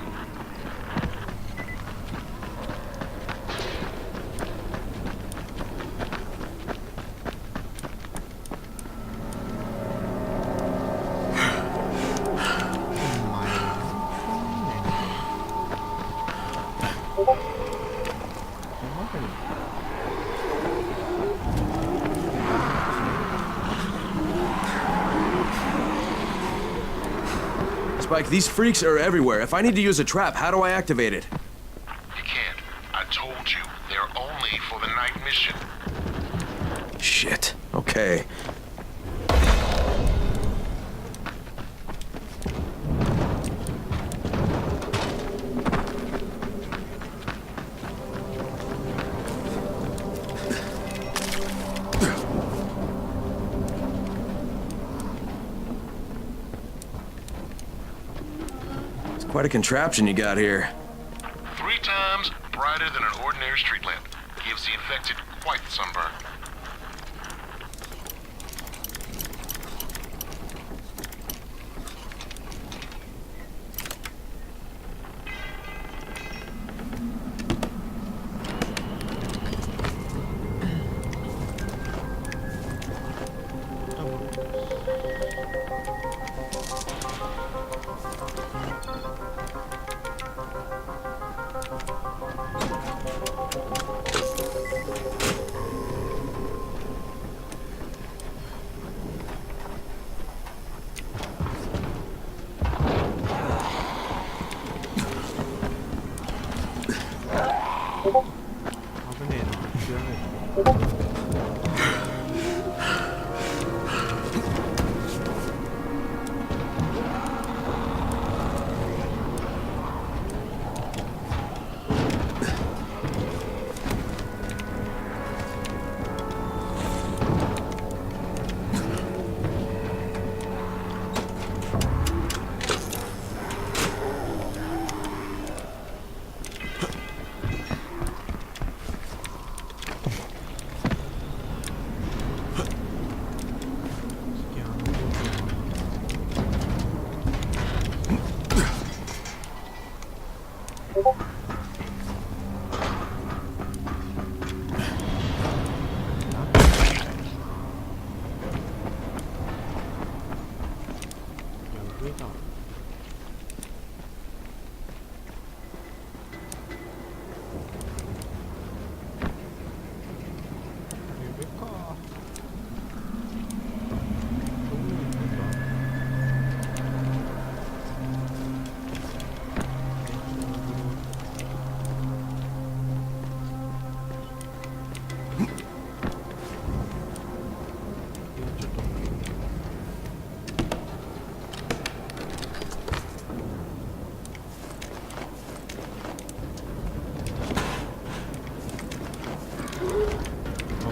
Spike, these freaks are everywhere. If I need to use a trap, how do I activate it? You can't. I told you, they're only for the night mission. Shit. Okay. Quite a contraption you got here. 3 times brighter than an ordinary street lamp. Gives the infected quite the sunburn. 上だ。上か。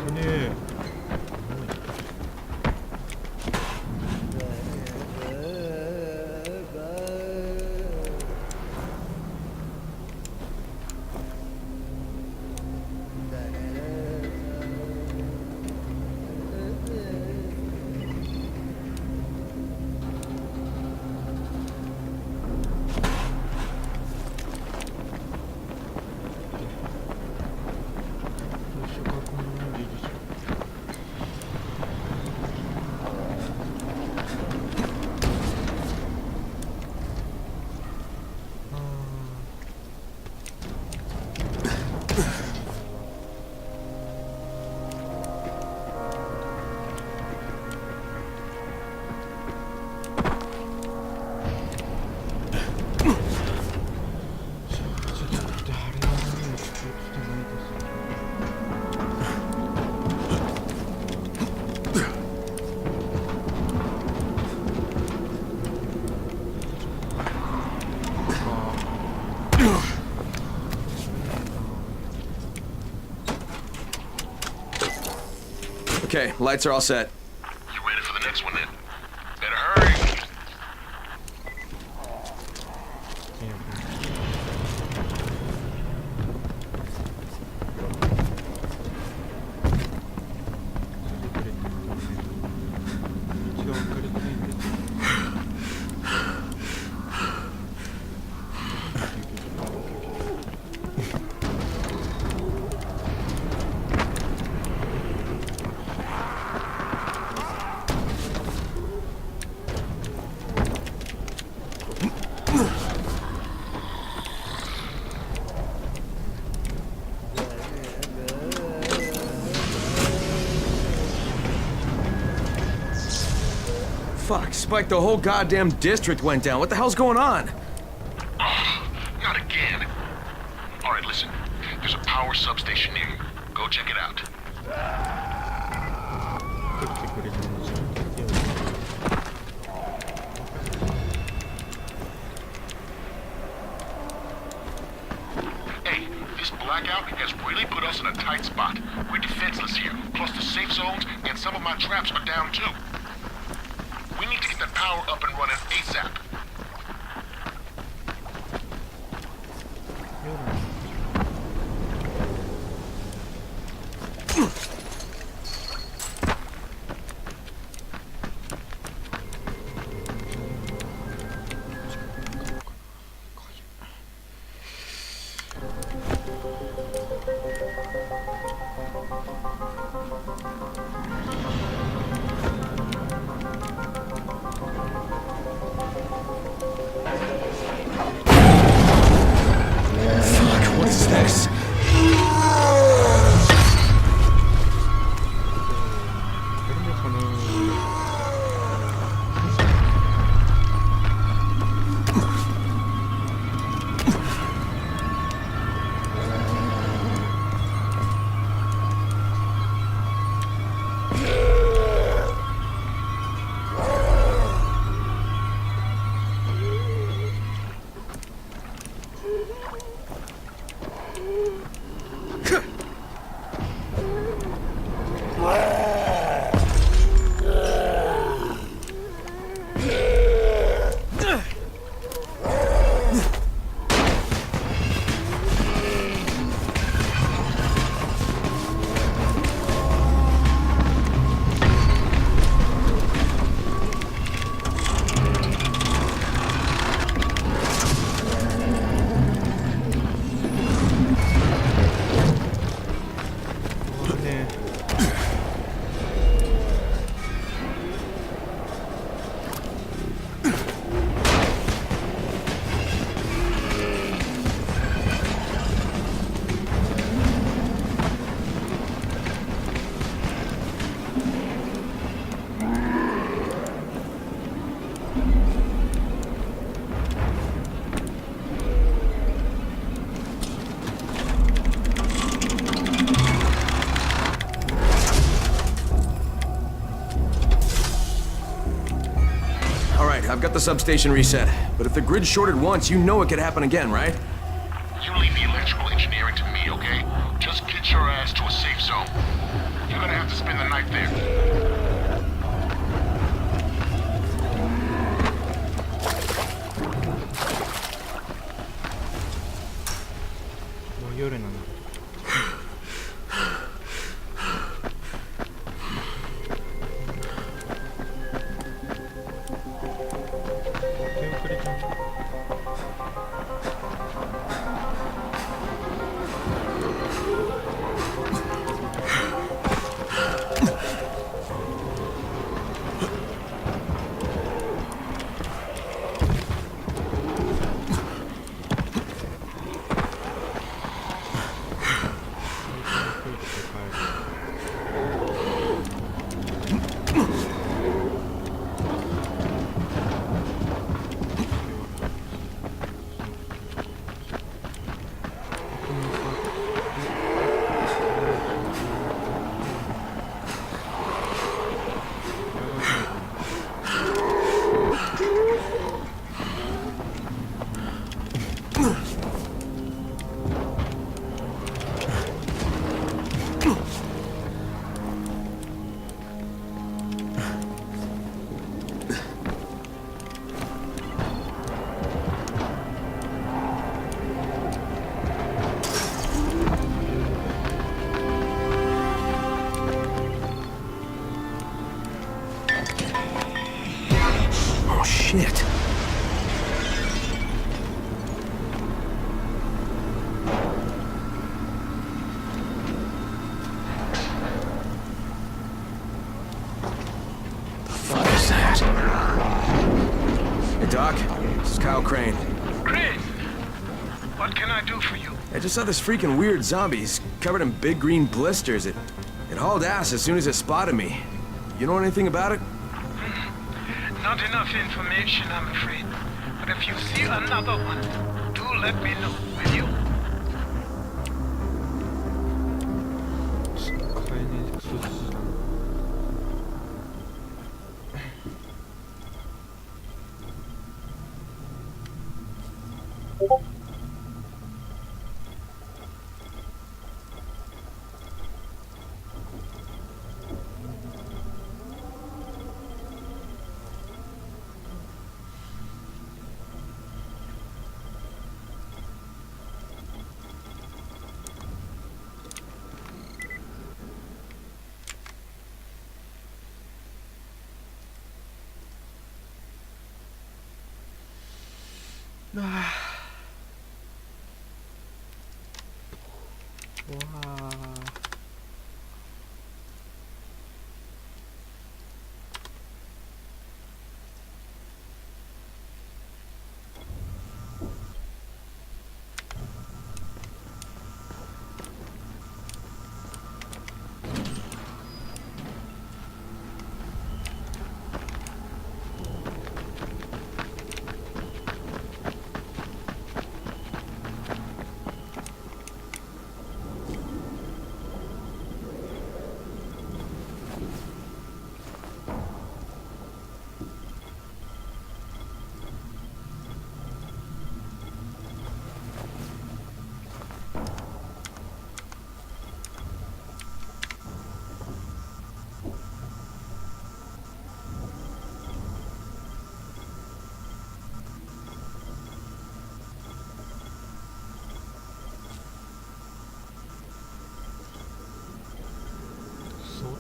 危ねえ。Okay, lights are all set. You ready for the next one then? Better hurry. Fuck, Spike, the whole goddamn district went down. What the hell's going on? Not again. All right, listen. There's a power substation near you. Go check it out. Hey, this blackout has really put us in a tight spot. We're defenseless here. Plus the safe zones and some of my traps are down too. We need to get that power up and running ASAP. What is this? I've got the substation reset. But if the grid shorted once, you know it could happen again, right? You leave the electrical engineering to me, okay? Just get your ass to a safe zone. You're gonna have to spend the night there. Shit. The fuck is that? Hey, Doc. This is Kyle Crane. Crane, what can I do for you? I just saw this freaking weird zombie. He's covered in big green blisters. It hauled ass as soon as it spotted me. You know anything about it? Not enough information, I'm afraid. But if you see another one, do let me know, will you? 와.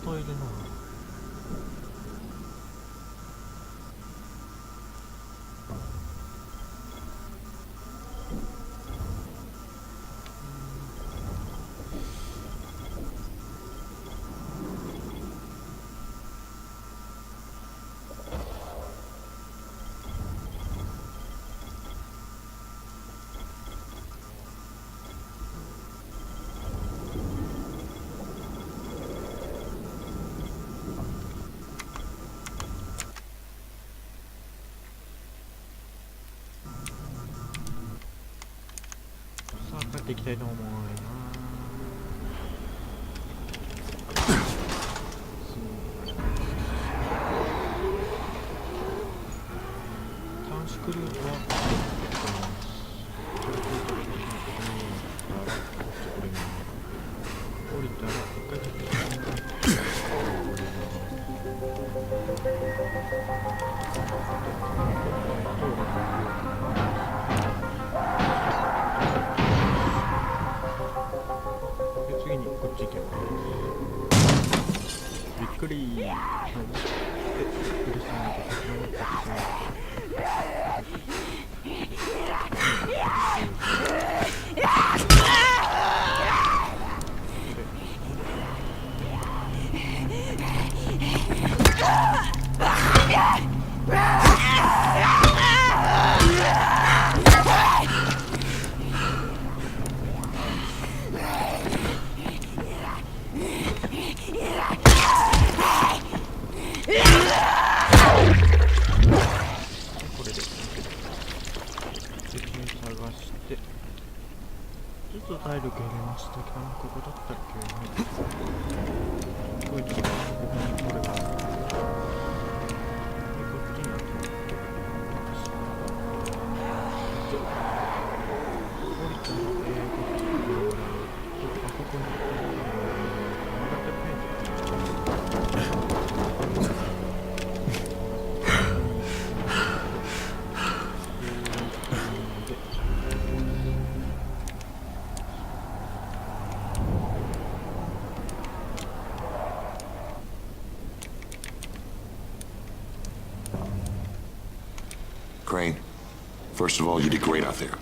또 이게 나.帰っていきたいと思います。クルは降りたら一回ちょっとで次にこっち行けばびっくりで許してもらって先ほどってしま体力入れましたけど、ここだったっけ？こういうところ、ここにこれが。で、こっちにあと。降りたら、こっちにこれをあ、ここに。曲がったペンCrane, first of all, you did great out there.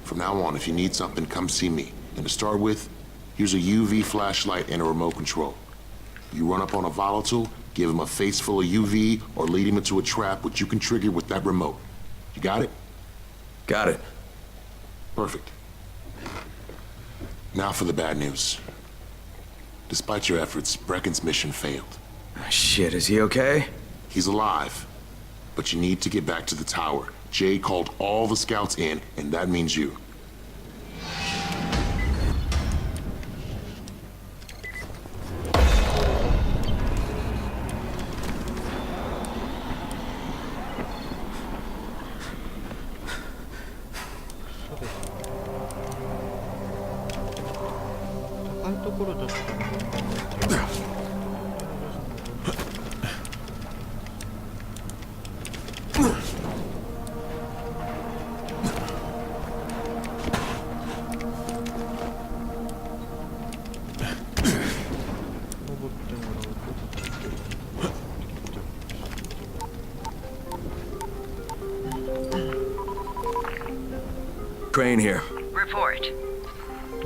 From now on, if you need something, come see me. And to start with, here's a UV flashlight and a remote control. You run up on a volatile, give him a face full of UV, or lead him into a trap which you can trigger with that remote. You got it? Got it. Perfect. Now for the bad news. Despite your efforts, Brecken's mission failed. Shit, is he okay? He's alive. But you need to get back to the tower. Jay called all the scouts in, and that means you. Crane here. Report.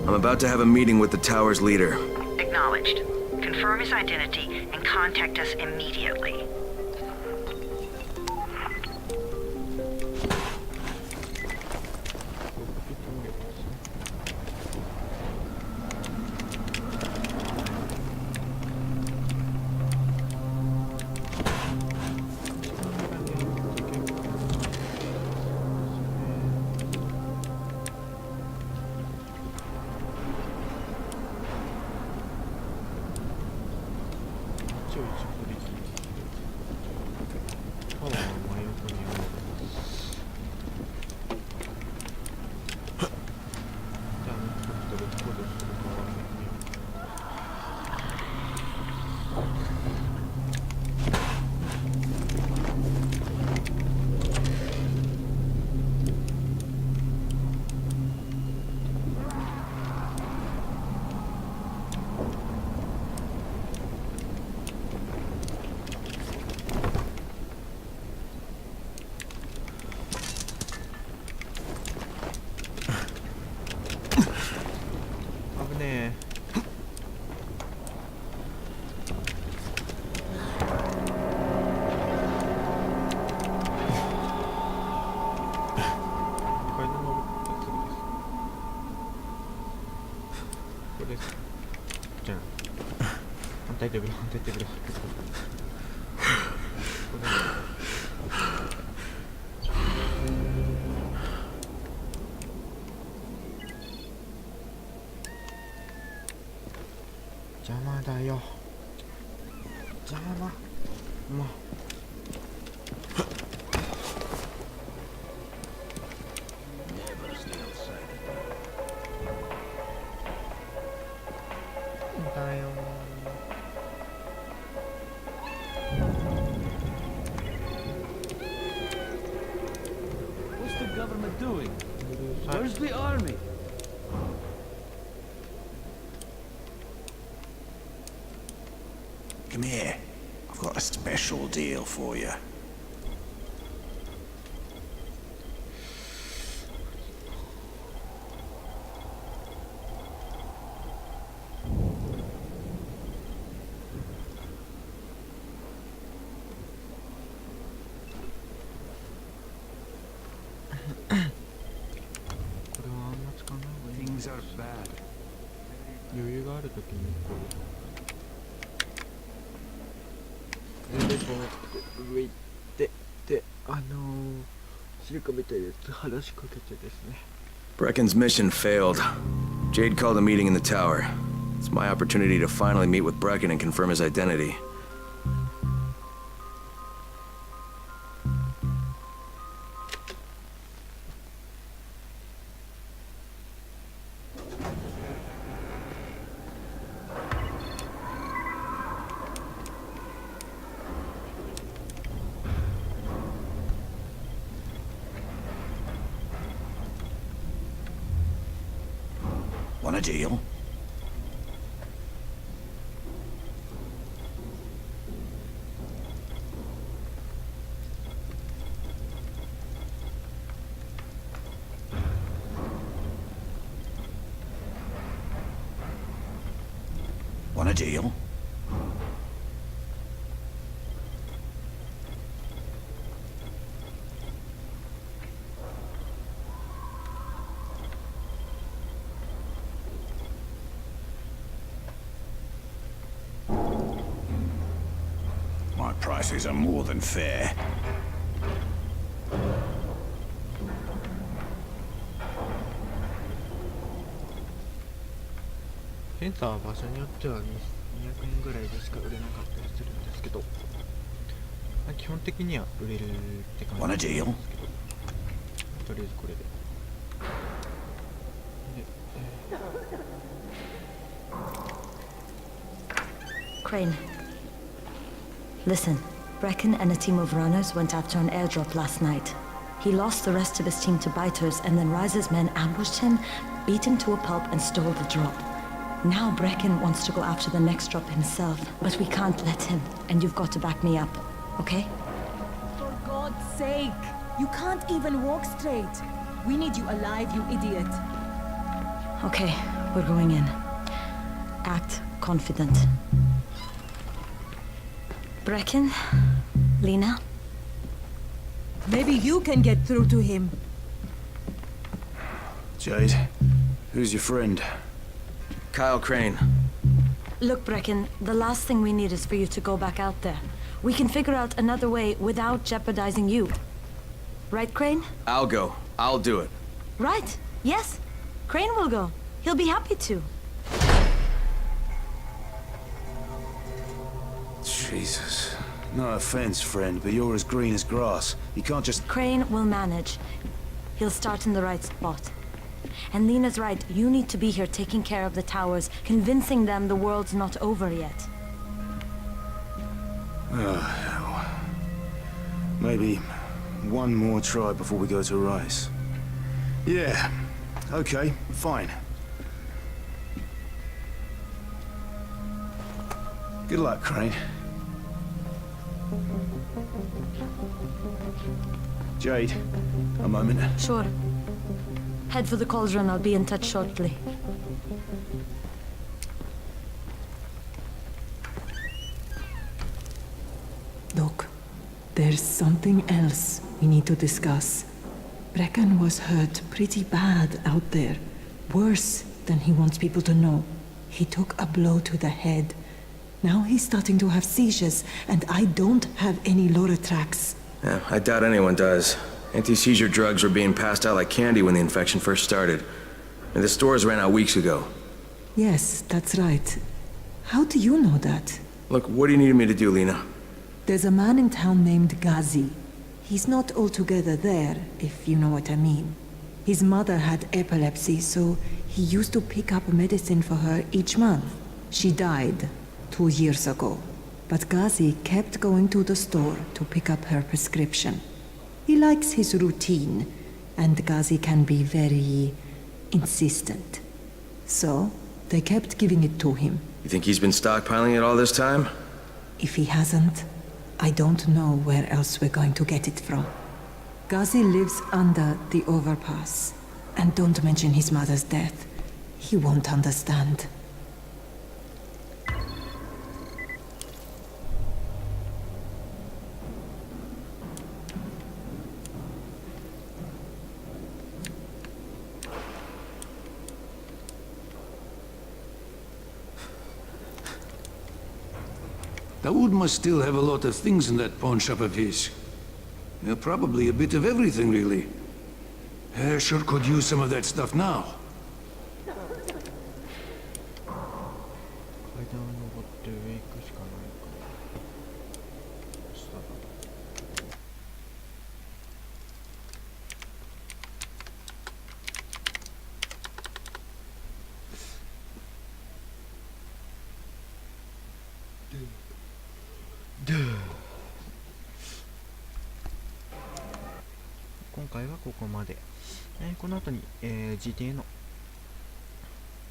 I'm about to have a meeting with the tower's leader. Acknowledged. Confirm his identity and contact us immediately. government doing? Where's the army? Come here. I've got a special deal for you. Things are bad. 余裕があるときにこうでも上行ってでシリカみたいなやつ話しかけてですね。 Brecken's mission failed. Jade called a meeting in the tower. It's my opportunity to finally meet with Brecken and confirm his identity. Want a deal? Want a deal? My prices are more than fair. センターは場所によっては200円ぐらいでしか売れなかったりするんですけど、基本的には売れるって感じなんですけど、とりあえずこれで。Crane. Listen, Brecken and a team of runners went after an airdrop last night. He lost the rest of his team to biters, and then Rise's men ambushed him, beat him to a pulp, and stole the drop. Now Brecken wants to go after the next drop himself, but we can't let him, and you've got to back me up, okay? For God's sake! You can't even walk straight. We need you alive, you idiot. Okay, we're going in. Act confident. Brecken? Lena? Maybe you can get through to him. Jade, who's your friend? Kyle Crane. Look, Brecken, the last thing we need is for you to go back out there. We can figure out another way without jeopardizing you. Right, Crane? I'll go. I'll do it. Right. Yes. Crane will go. He'll be happy to. Jesus. No offense, friend, but you're as green as grass. You can't just... Crane will manage. He'll start in the right spot. And Lena's right. You need to be here taking care of the towers, convincing them the world's not over yet. Oh, hell. Maybe one more try before we go to Rice. Yeah. Okay, fine. Good luck, Crane. Jade, a moment. Sure. Head for the cauldron. I'll be in touch shortly. Look, there's something else we need to discuss. Brecken was hurt pretty bad out there. Worse than he wants people to know. He took a blow to the head. Now he's starting to have seizures, and I don't have any Loratrax. Yeah, I doubt anyone does. Anti-seizure drugs were being passed out like candy when the infection first started. And the stores ran out weeks ago. Yes, that's right. How do you know that? Look, what do you need me to do, Lena? There's a man in town named Ghazi. He's not altogether there, if you know what I mean. His mother had epilepsy, so he used to pick up medicine for her each month. She died 2 years ago. But Ghazi kept going to the store to pick up her prescription. He likes his routine. and Ghazi can be very insistent. So, they kept giving it to him. You think he's been stockpiling it all this time? If he hasn't, I don't know where else we're going to get it from. Ghazi lives under the overpass. And don't mention his mother's death. He won't understand. Dawood must still have a lot of things in that pawn shop of his. Yeah, probably a bit of everything, really. Sure could use some of that stuff now. 階段を登って上行くしかないか。下だ。今回はここまで。この後に、GTA の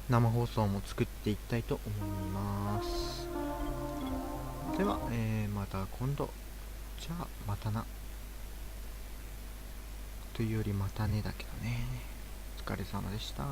生放送も作っていきたいと思います。では、また今度。じゃあまたな。というよりまたねだけどね。お疲れ様でした。